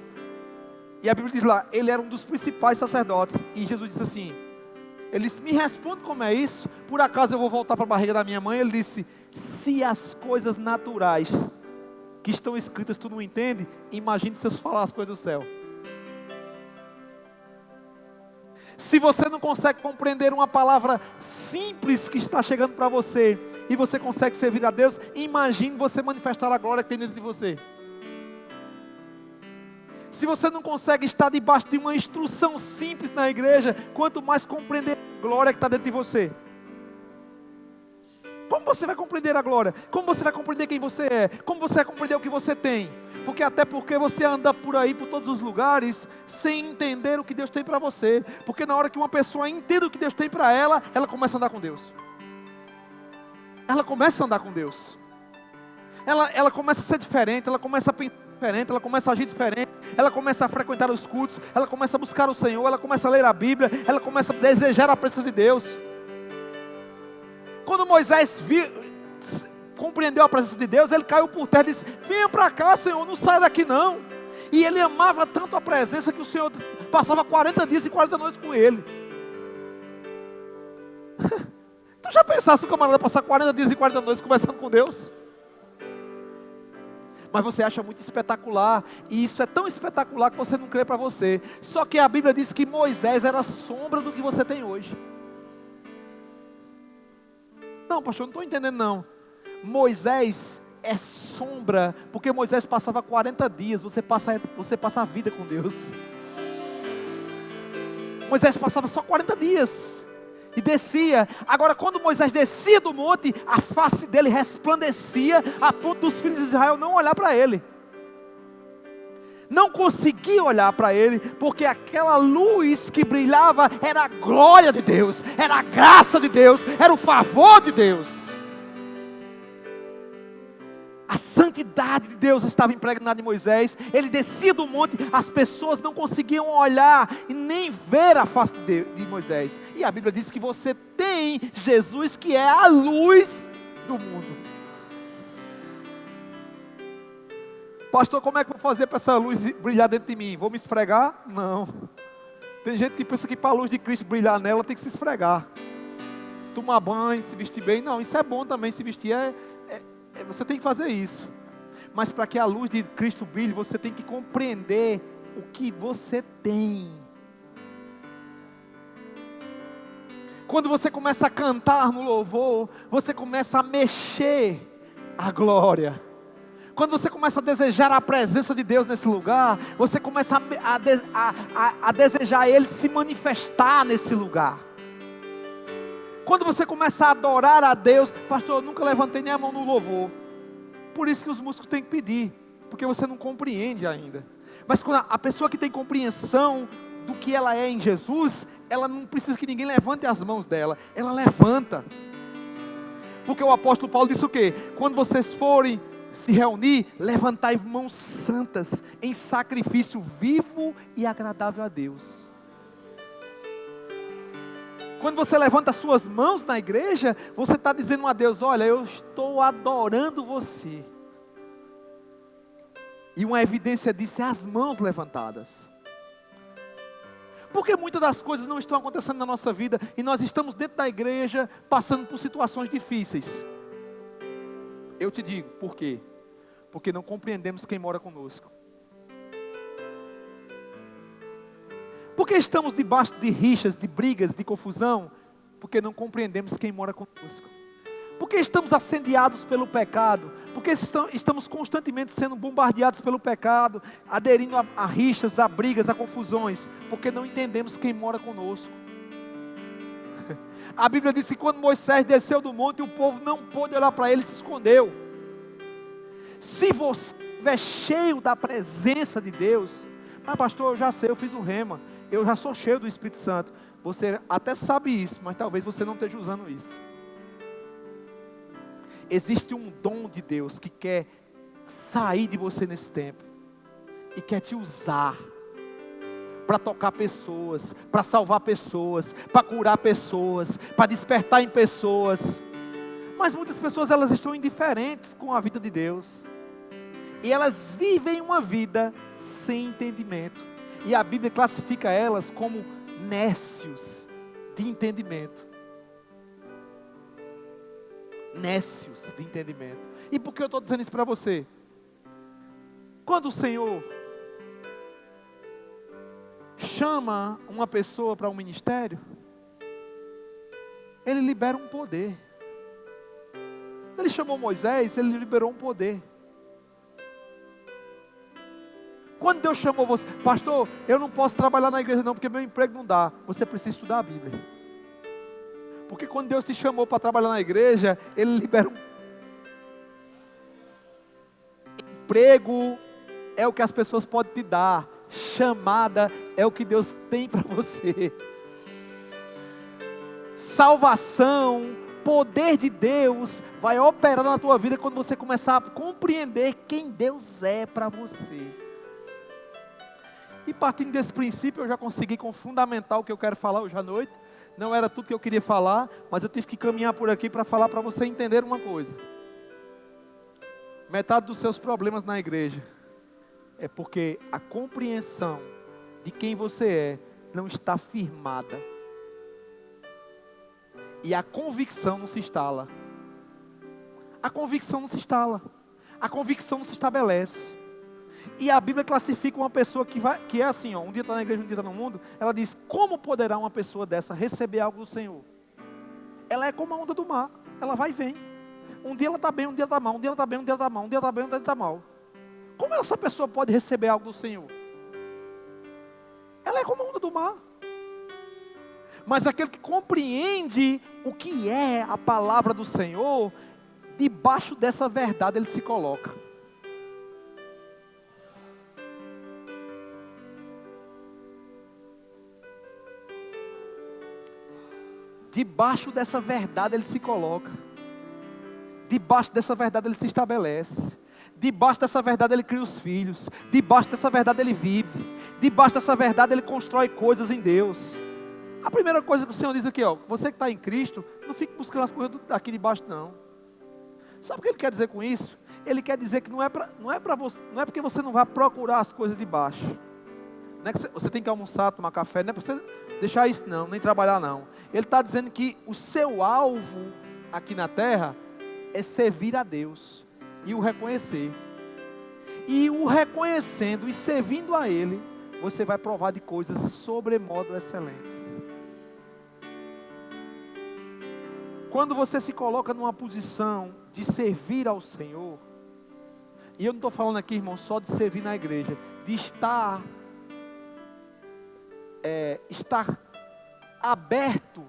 E a Bíblia diz lá, ele era um dos principais sacerdotes. E Jesus disse assim, ele disse, me responde como é isso? Por acaso eu vou voltar para a barriga da minha mãe? Ele disse, se as coisas naturais que estão escritas tu não entende, imagine se eu falar as coisas do céu. Se você não consegue compreender uma palavra simples que está chegando para você, e você consegue servir a Deus, imagine você manifestar a glória que tem dentro de você. Se você não consegue estar debaixo de uma instrução simples na igreja, quanto mais compreender a glória que está dentro de você. Como você vai compreender a glória? Como você vai compreender quem você é? Como você vai compreender o que você tem? Porque você anda por aí, por todos os lugares, sem entender o que Deus tem para você. Porque na hora que uma pessoa entende o que Deus tem para ela, ela começa a andar com Deus. Ela começa a andar com Deus. Ela começa a ser diferente, ela começa a pensar diferente, ela começa a agir diferente, ela começa a frequentar os cultos, ela começa a buscar o Senhor, ela começa a ler a Bíblia, ela começa a desejar a presença de Deus. Quando Moisés compreendeu a presença de Deus, ele caiu por terra e disse, venha para cá, Senhor, não saia daqui não. E ele amava tanto a presença que o Senhor passava 40 dias e 40 noites com ele. Tu já pensasse o camarada passar 40 dias e 40 noites conversando com Deus? Mas você acha muito espetacular, e isso é tão espetacular que você não crê para você. Só que a Bíblia diz que Moisés era a sombra do que você tem hoje. Não, pastor, não estou entendendo não. Moisés é sombra, porque Moisés passava 40 dias, você passa a vida com Deus. Moisés passava só 40 dias e descia. Agora quando Moisés descia do monte, a face dele resplandecia a ponto dos filhos de Israel não olhar para ele. Não conseguia olhar para ele, porque aquela luz que brilhava era a glória de Deus, era a graça de Deus, era o favor de Deus. A santidade de Deus estava impregnada em Moisés. Ele descia do monte, as pessoas não conseguiam olhar e nem ver a face de Moisés. E a Bíblia diz que você tem Jesus, que é a luz do mundo. Pastor, como é que eu vou fazer para essa luz brilhar dentro de mim? Vou me esfregar? Não. Tem gente que pensa que para a luz de Cristo brilhar nela tem que se esfregar. Tomar banho, se vestir bem. Não, isso é bom também, se vestir você tem que fazer isso. Mas para que a luz de Cristo brilhe, você tem que compreender o que você tem. Quando você começa a cantar no louvor, você começa a mexer a glória. Quando você começa a desejar a presença de Deus nesse lugar, você começa a desejar Ele se manifestar nesse lugar. Quando você começa a adorar a Deus, pastor, eu nunca levantei nem a mão no louvor. Por isso que os músicos têm que pedir, porque você não compreende ainda. Mas quando a pessoa que tem compreensão do que ela é em Jesus, ela não precisa que ninguém levante as mãos dela, ela levanta. Porque o apóstolo Paulo disse o quê? Quando vocês forem se reunir, levantai mãos santas, em sacrifício vivo e agradável a Deus. Quando você levanta as suas mãos na igreja, você está dizendo a Deus, olha, eu estou adorando você. E uma evidência disso é as mãos levantadas. Porque muitas das coisas não estão acontecendo na nossa vida, e nós estamos dentro da igreja, passando por situações difíceis. Eu te digo, por quê? Porque não compreendemos quem mora conosco. Porque estamos debaixo de rixas, de brigas, de confusão? Porque não compreendemos quem mora conosco. Porque estamos assediados pelo pecado? Porque estamos constantemente sendo bombardeados pelo pecado, aderindo a rixas, a brigas, a confusões? Porque não entendemos quem mora conosco. A Bíblia diz que quando Moisés desceu do monte, o povo não pôde olhar para ele e se escondeu. Se você estiver cheio da presença de Deus, mas pastor, eu já sei, eu fiz um rema, eu já sou cheio do Espírito Santo. Você até sabe isso, mas talvez você não esteja usando isso. Existe um dom de Deus que quer sair de você nesse tempo e quer te usar para tocar pessoas, para salvar pessoas, para curar pessoas, para despertar em pessoas. Mas muitas pessoas, elas estão indiferentes com a vida de Deus, e elas vivem uma vida sem entendimento. E a Bíblia classifica elas como nécios de entendimento. Nécios de entendimento. E por que eu estou dizendo isso para você? Quando o Senhor chama uma pessoa para um ministério, Ele libera um poder. Ele chamou Moisés, Ele liberou um poder. Quando Deus chamou você, pastor, eu não posso trabalhar na igreja não, porque meu emprego não dá. Você precisa estudar a Bíblia. Porque quando Deus te chamou para trabalhar na igreja, Ele libera um emprego, é o que as pessoas podem te dar. Chamada é o que Deus tem para você. Salvação, poder de Deus vai operar na tua vida quando você começar a compreender quem Deus é para você. E partindo desse princípio, eu já consegui fundamentar o que eu quero falar hoje à noite. Não era tudo que eu queria falar, mas eu tive que caminhar por aqui para falar para você entender uma coisa. Metade dos seus problemas na igreja é porque a compreensão de quem você é não está firmada. E a convicção não se instala. A convicção não se instala. A convicção não se estabelece. E a Bíblia classifica uma pessoa que é assim, um dia está na igreja, um dia está no mundo. Ela diz, como poderá uma pessoa dessa receber algo do Senhor? Ela é como a onda do mar, ela vai e vem. Um dia ela está bem, um dia está mal, um dia ela está bem, um dia ela está mal, um dia ela está bem, um dia ela está mal. Como essa pessoa pode receber algo do Senhor? Ela é como a onda do mar. Mas aquele que compreende o que é a palavra do Senhor, debaixo dessa verdade ele se coloca. Debaixo dessa verdade ele se coloca. Debaixo dessa verdade ele se estabelece. Debaixo dessa verdade ele cria os filhos. Debaixo dessa verdade ele vive. Debaixo dessa verdade ele constrói coisas em Deus. A primeira coisa que o Senhor diz aqui, você que está em Cristo, não fique buscando as coisas aqui debaixo não. Sabe o que Ele quer dizer com isso? Ele quer dizer que não é para você, não é porque você não vai procurar as coisas de baixo. Não é que você tem que almoçar, tomar café, não é para você deixar isso não, nem trabalhar não. Ele está dizendo que o seu alvo aqui na terra é servir a Deus e o reconhecer. E o reconhecendo e servindo a Ele, você vai provar de coisas sobremodo excelentes. Quando você se coloca numa posição de servir ao Senhor, e eu não estou falando aqui, irmão, só de servir na igreja, de estar aberto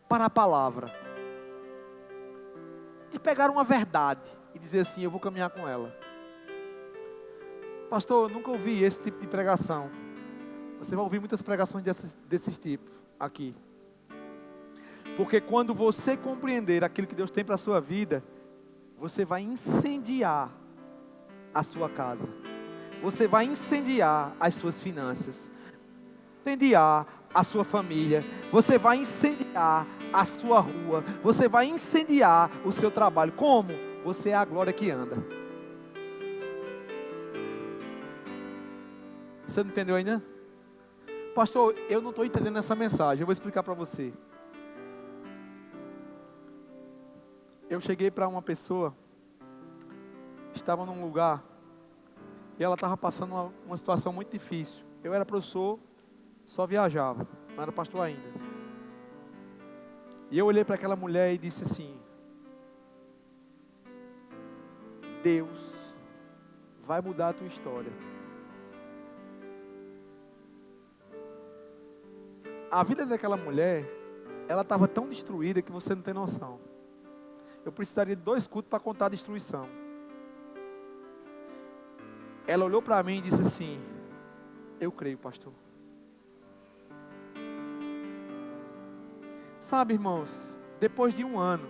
para a palavra, de pegar uma verdade e dizer assim, eu vou caminhar com ela. Pastor, eu nunca ouvi esse tipo de pregação. Você vai ouvir muitas pregações desses tipos aqui. Porque quando você compreender aquilo que Deus tem para a sua vida, você vai incendiar a sua casa. Você vai incendiar as suas finanças. Incendiar a sua família. Você vai incendiar a sua rua. Você vai incendiar o seu trabalho. Como? Você é a glória que anda. Você não entendeu ainda? Pastor, eu não estou entendendo essa mensagem. Eu vou explicar para você. Eu cheguei para uma pessoa, estava num lugar, e ela estava passando uma situação muito difícil. Eu era professor, só viajava, não era pastor ainda. E eu olhei para aquela mulher e disse assim, Deus vai mudar a tua história. A vida daquela mulher, ela estava tão destruída que você não tem noção. Eu precisaria de 2 cultos para contar a destruição. Ela olhou para mim e disse assim, eu creio, pastor. Sabe, irmãos, depois de 1 ano,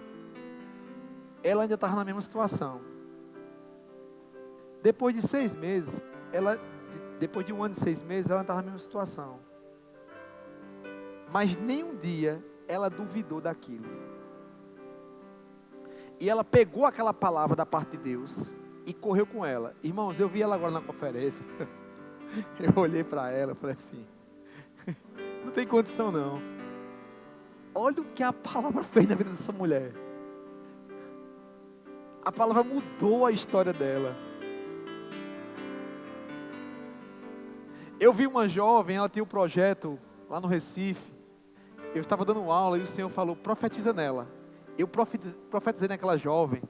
ela ainda estava na mesma situação. Depois de 6 meses, depois de 1 ano e 6 meses, ela estava na mesma situação. Mas nem um dia ela duvidou daquilo. E ela pegou aquela palavra da parte de Deus e correu com ela. Irmãos, eu vi ela agora na conferência. Eu olhei para ela e falei assim, não tem condição não. Olha o que a palavra fez na vida dessa mulher. A palavra mudou a história dela. Eu vi uma jovem, ela tinha um projeto lá no Recife. Eu estava dando aula e o Senhor falou, profetiza nela. Eu profetizei naquela jovem.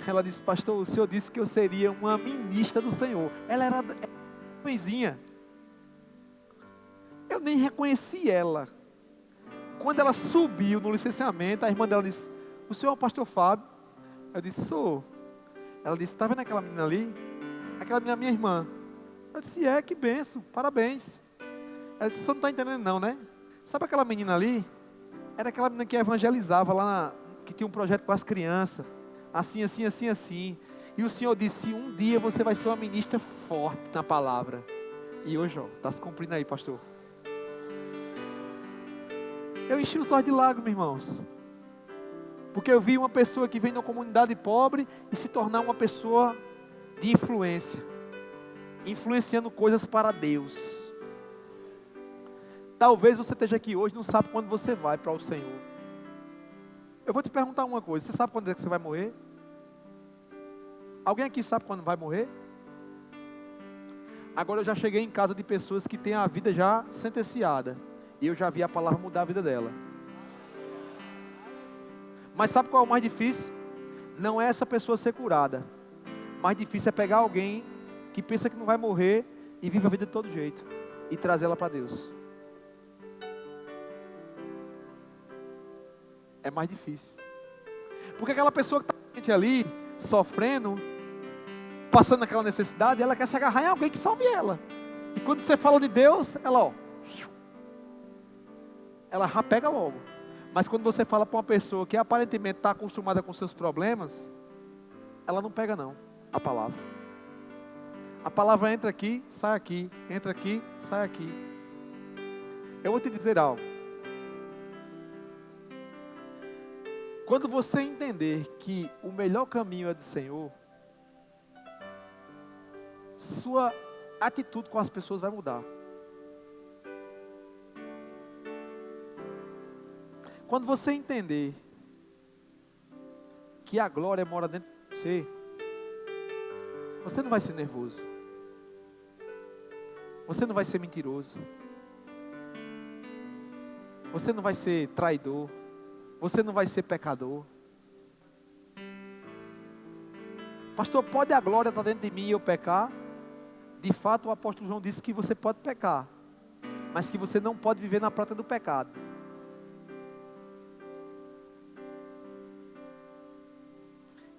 Ela disse, pastor, o Senhor disse que eu seria uma ministra do Senhor. Ela era jovenzinha. Eu nem reconheci ela. Quando ela subiu no licenciamento, a irmã dela disse, o senhor é o pastor Fábio? Eu disse, sou. Ela disse, está vendo aquela menina ali? Aquela menina é minha irmã. Eu disse, que bênção, parabéns. Ela disse, o senhor não está entendendo não, né? Sabe aquela menina ali? Era aquela menina que evangelizava lá, que tinha um projeto com as crianças. Assim, assim, assim, assim. E o Senhor disse, um dia você vai ser uma ministra forte na palavra. E hoje, está se cumprindo aí, pastor. Eu enchi os olhos de lágrimas, irmãos. Porque eu vi uma pessoa que vem de uma comunidade pobre e se tornar uma pessoa de influência. Influenciando coisas para Deus. Talvez você esteja aqui hoje e não sabe quando você vai para o Senhor. Eu vou te perguntar uma coisa. Você sabe quando é que você vai morrer? Alguém aqui sabe quando vai morrer? Agora eu já cheguei em casa de pessoas que têm a vida já sentenciada. E eu já vi a palavra mudar a vida dela. Mas sabe qual é o mais difícil? Não é essa pessoa ser curada. O mais difícil é pegar alguém que pensa que não vai morrer e vive a vida de todo jeito. E trazer ela para Deus. É mais difícil. Porque aquela pessoa que está ali, sofrendo, passando aquela necessidade, ela quer se agarrar em alguém que salve ela. E quando você fala de Deus, ela já pega logo. Mas quando você fala para uma pessoa que aparentemente está acostumada com seus problemas, ela não pega não, a palavra. A palavra entra aqui, sai aqui, entra aqui, sai aqui. Eu vou te dizer algo. Quando você entender que o melhor caminho é do Senhor, sua atitude com as pessoas vai mudar. Quando você entender que a glória mora dentro de você, você não vai ser nervoso. Você não vai ser mentiroso. Você não vai ser traidor. Você não vai ser pecador. Pastor, pode a glória estar dentro de mim e eu pecar? De fato, o apóstolo João disse que você pode pecar, mas que você não pode viver na prática do pecado.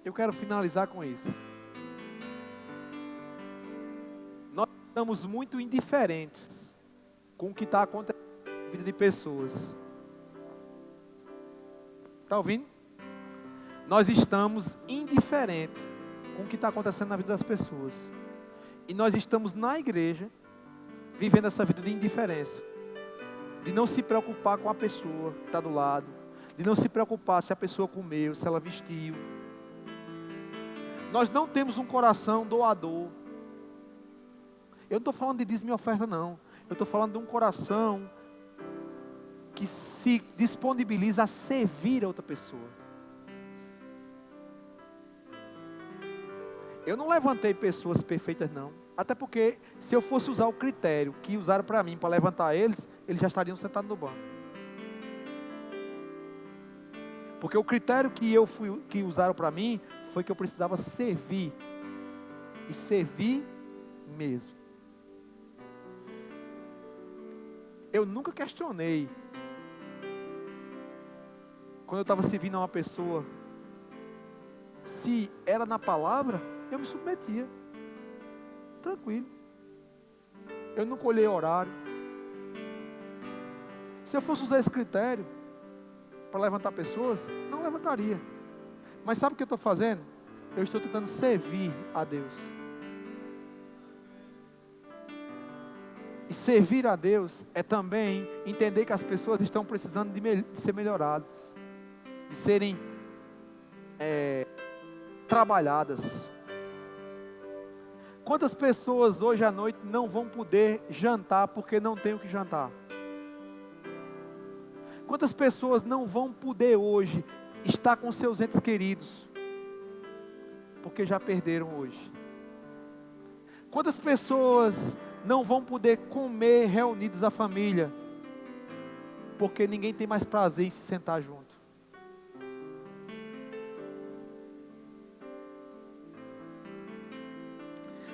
Eu quero finalizar com isso. Nós estamos muito indiferentes com o que está acontecendo na vida de pessoas. Está ouvindo? Nós estamos indiferentes com o que está acontecendo na vida das pessoas. E nós estamos na igreja, vivendo essa vida de indiferença. De não se preocupar com a pessoa que está do lado. De não se preocupar se a pessoa comeu, se ela vestiu. Nós não temos um coração doador. Eu não estou falando de dízimo e oferta, não. Eu estou falando de um coração que se disponibiliza a servir a outra pessoa. Eu não levantei pessoas perfeitas, não. Até porque, se eu fosse usar o critério que usaram para mim, para levantar eles já estariam sentados no banco. Porque o critério que usaram para mim foi que eu precisava servir. E servir mesmo. Eu nunca questionei. Quando eu estava servindo a uma pessoa, se era na palavra, eu me submetia. Tranquilo. Eu nunca olhei horário. Se eu fosse usar esse critério para levantar pessoas, não levantaria. Mas sabe o que eu estou fazendo? Eu estou tentando servir a Deus. E servir a Deus é também entender que as pessoas estão precisando de ser melhoradas, de serem trabalhadas. Quantas pessoas hoje à noite não vão poder jantar porque não tem o que jantar? Quantas pessoas não vão poder hoje estar com seus entes queridos porque já perderam hoje? Quantas pessoas não vão poder comer reunidos a família porque ninguém tem mais prazer em se sentar junto?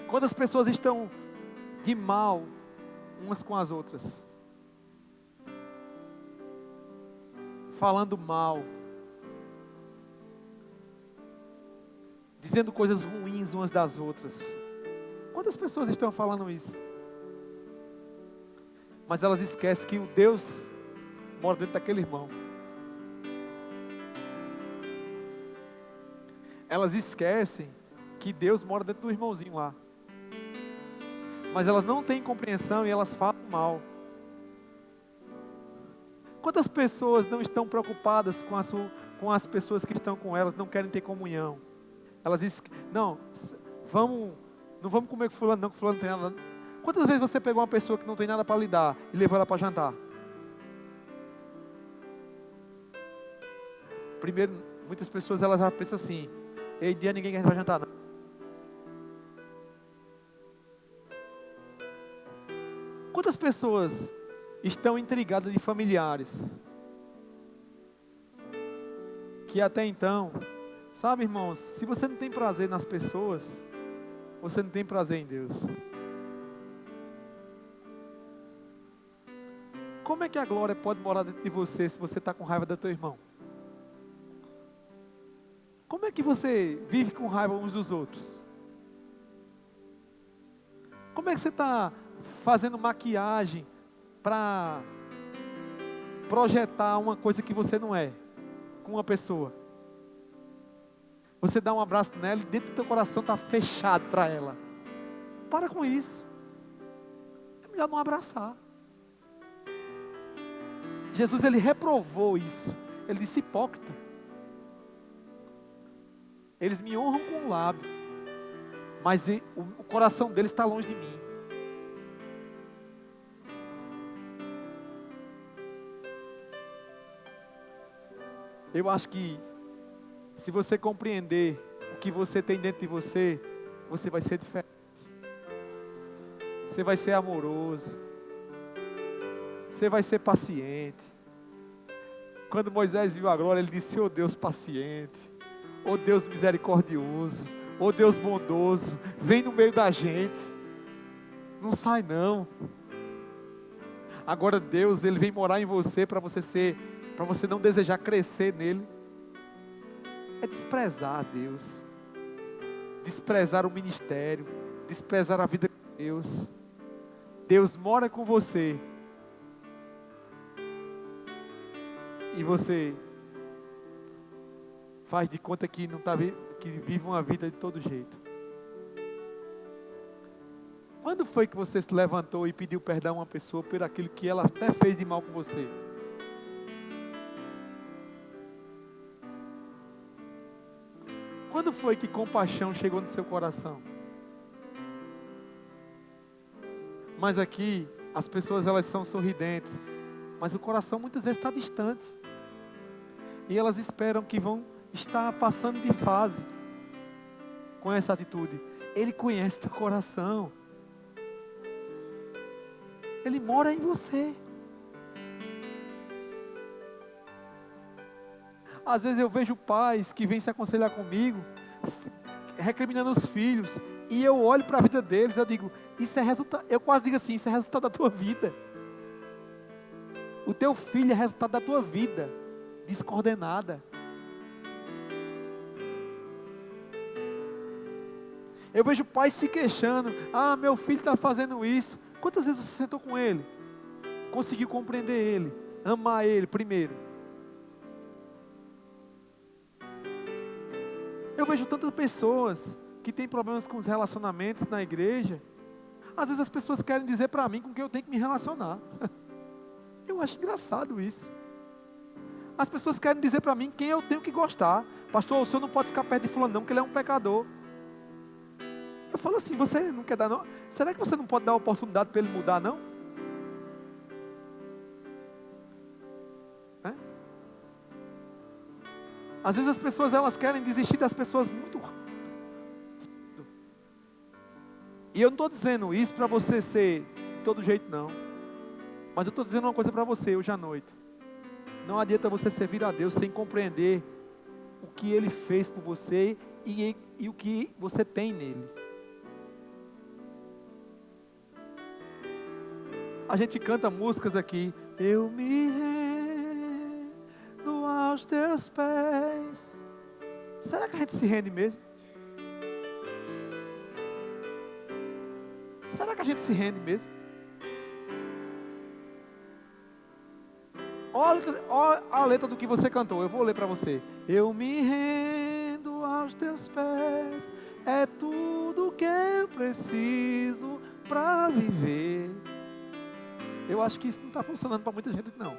Quantas pessoas estão de mal umas com as outras? Falando mal. Dizendo coisas ruins umas das outras. Quantas pessoas estão falando isso? Mas elas esquecem que o Deus mora dentro daquele irmão. Elas esquecem que Deus mora dentro do irmãozinho lá. Mas elas não têm compreensão e elas falam mal. Quantas pessoas não estão preocupadas com as pessoas que estão com elas, não querem ter comunhão? Elas dizem, não vamos comer com fulano, não, que fulano não tem nada. Quantas vezes você pegou uma pessoa que não tem nada para lhe dar e levou ela para jantar? Primeiro, muitas pessoas elas já pensam assim, ei, dia ninguém quer ir para jantar, não. Quantas pessoas estão intrigadas de familiares que até então, sabe, irmãos, se você não tem prazer nas pessoas, você não tem prazer em Deus. Como é que a glória pode morar dentro de você se você está com raiva do teu irmão? Como é que você vive com raiva uns dos outros? Como é que você está fazendo maquiagem para projetar uma coisa que você não é, com uma pessoa? Você dá um abraço nela e dentro do teu coração está fechado para ela. Para com isso. É melhor não abraçar. Jesus, ele reprovou isso. Ele disse, hipócrita. Eles me honram com o lábio, mas o coração deles está longe de mim. Eu acho que se você compreender o que você tem dentro de você, você vai ser diferente. Você vai ser amoroso. Você vai ser paciente. Quando Moisés viu a glória, ele disse: "Oh Deus paciente, oh Deus misericordioso, oh Deus bondoso, vem no meio da gente. Não sai não." Agora Deus, Ele vem morar em você para você não desejar crescer nele. É desprezar Deus, desprezar o ministério, desprezar a vida de Deus. Deus mora com você. E você faz de conta que não tá, que vive uma vida de todo jeito. Quando foi que você se levantou e pediu perdão a uma pessoa por aquilo que ela até fez de mal com você? Quando foi que compaixão chegou no seu coração? Mas aqui, as pessoas elas são sorridentes, mas o coração muitas vezes está distante. E elas esperam que vão estar passando de fase com essa atitude. Ele conhece teu coração. Ele mora em você. Às vezes eu vejo pais que vêm se aconselhar comigo, recriminando os filhos, e eu olho para a vida deles, eu digo, isso é resultado, eu quase digo assim, isso é resultado da tua vida. O teu filho é resultado da tua vida descoordenada. Eu vejo pais se queixando, meu filho está fazendo isso. Quantas vezes você sentou com ele? Conseguiu compreender ele, amar ele primeiro? Eu vejo tantas pessoas que têm problemas com os relacionamentos na igreja. Às vezes as pessoas querem dizer para mim com quem eu tenho que me relacionar. Eu acho engraçado isso. As pessoas querem dizer para mim quem eu tenho que gostar. Pastor, o senhor não pode ficar perto de fulano não, porque ele é um pecador. Eu falo assim, você não quer dar não? Será que você não pode dar a oportunidade para ele mudar não? Às vezes as pessoas elas querem desistir das pessoas muito rápido. E eu não estou dizendo isso para você ser de todo jeito não. Mas eu estou dizendo uma coisa para você hoje à noite. Não adianta você servir a Deus sem compreender o que Ele fez por você e o que você tem nele. A gente canta músicas aqui. Eu me rendo aos teus pés. Será que a gente se rende mesmo? Será que a gente se rende mesmo? Olha a letra do que você cantou. Eu vou ler para você. Eu me rendo aos teus pés. É tudo que eu preciso para viver. Eu acho que isso não está funcionando para muita gente não.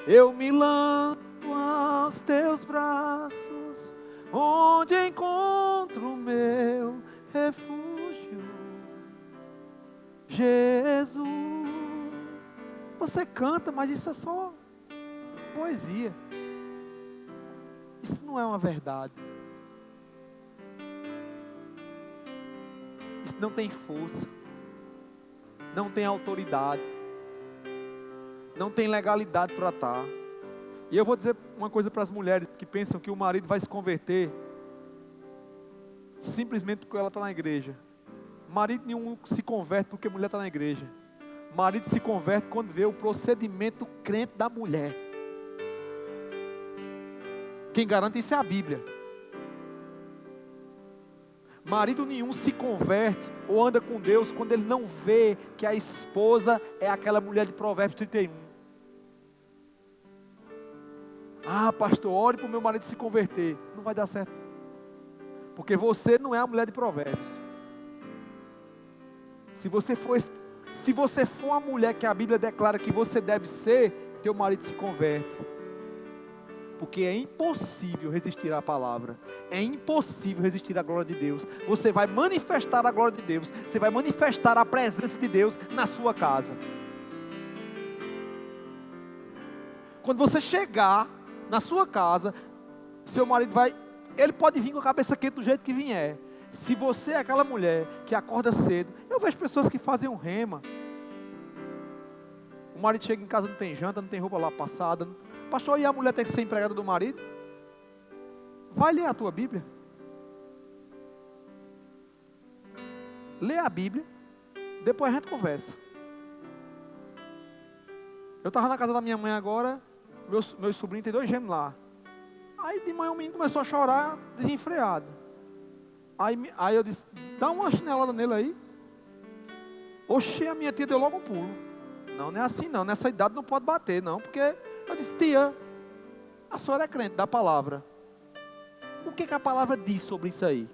Eu me lanço aos teus braços, onde encontro o meu refúgio. Jesus. Você canta, mas isso é só poesia. Isso não é uma verdade. Isso não tem força. Não tem autoridade. Não tem legalidade para estar. E eu vou dizer uma coisa para as mulheres que pensam que o marido vai se converter simplesmente porque ela está na igreja. Marido nenhum se converte porque a mulher está na igreja. Marido se converte quando vê o procedimento crente da mulher. Quem garante isso é a Bíblia. Marido nenhum se converte ou anda com Deus quando ele não vê que a esposa é aquela mulher de Provérbios 31. Pastor, ore para o meu marido se converter. Não vai dar certo. Porque você não é a mulher de Provérbios. Se você for a mulher que a Bíblia declara que você deve ser, teu marido se converte. Porque é impossível resistir à palavra. É impossível resistir à glória de Deus. Você vai manifestar a glória de Deus. Você vai manifestar a presença de Deus na sua casa. Quando você chegar na sua casa, seu marido vai... Ele pode vir com a cabeça quente do jeito que vier. Se você é aquela mulher que acorda cedo... Eu vejo pessoas que fazem um rema. O marido chega em casa, não tem janta, não tem roupa lá passada. Pastor, e a mulher tem que ser empregada do marido? Vai ler a tua Bíblia. Lê a Bíblia. Depois a gente conversa. Eu estava na casa da minha mãe agora. Meu sobrinho tem 2 gêmeos lá. Aí de manhã o menino começou a chorar desenfreado. Aí eu disse, dá uma chinelada nele aí. Oxe, a minha tia deu logo um pulo. Não é assim não, nessa idade não pode bater não, porque eu disse, tia, a senhora é crente da palavra. O que a palavra diz sobre isso aí?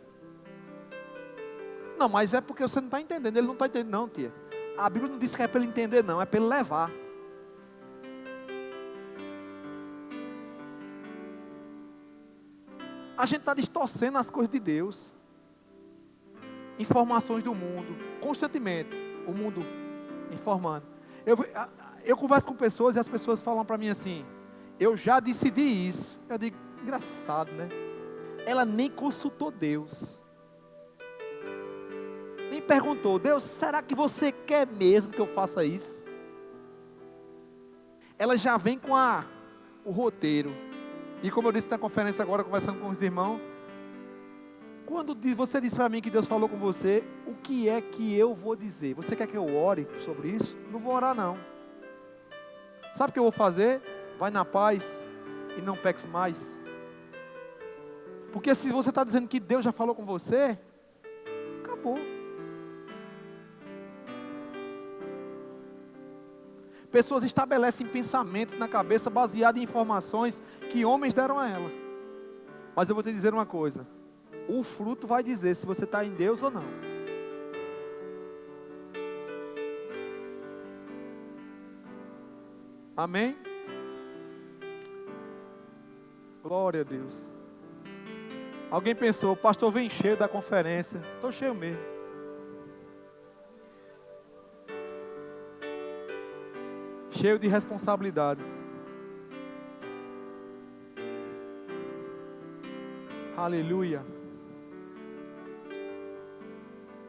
Não, mas é porque você não está entendendo, ele não está entendendo não, tia. A Bíblia não diz que é para ele entender não, é para ele levar. A gente está distorcendo as coisas de Deus. Informações do mundo, constantemente, o mundo informando. Eu converso com pessoas e as pessoas falam para mim assim, eu já decidi isso. Eu digo, engraçado, né? Ela nem consultou Deus. Nem perguntou, Deus, será que você quer mesmo que eu faça isso? Ela já vem com o roteiro. E como eu disse na conferência agora, conversando com os irmãos, quando você diz para mim que Deus falou com você, o que é que eu vou dizer? Você quer que eu ore sobre isso? Não vou orar não. Sabe o que eu vou fazer? Vai na paz e não peques mais. Porque se você está dizendo que Deus já falou com você, acabou. Pessoas estabelecem pensamentos na cabeça baseados em informações que homens deram a ela. Mas eu vou te dizer uma coisa. O fruto vai dizer se você está em Deus ou não. Amém? Glória a Deus. Alguém pensou, o pastor vem cheio da conferência. Estou cheio mesmo. Cheio de responsabilidade. Aleluia.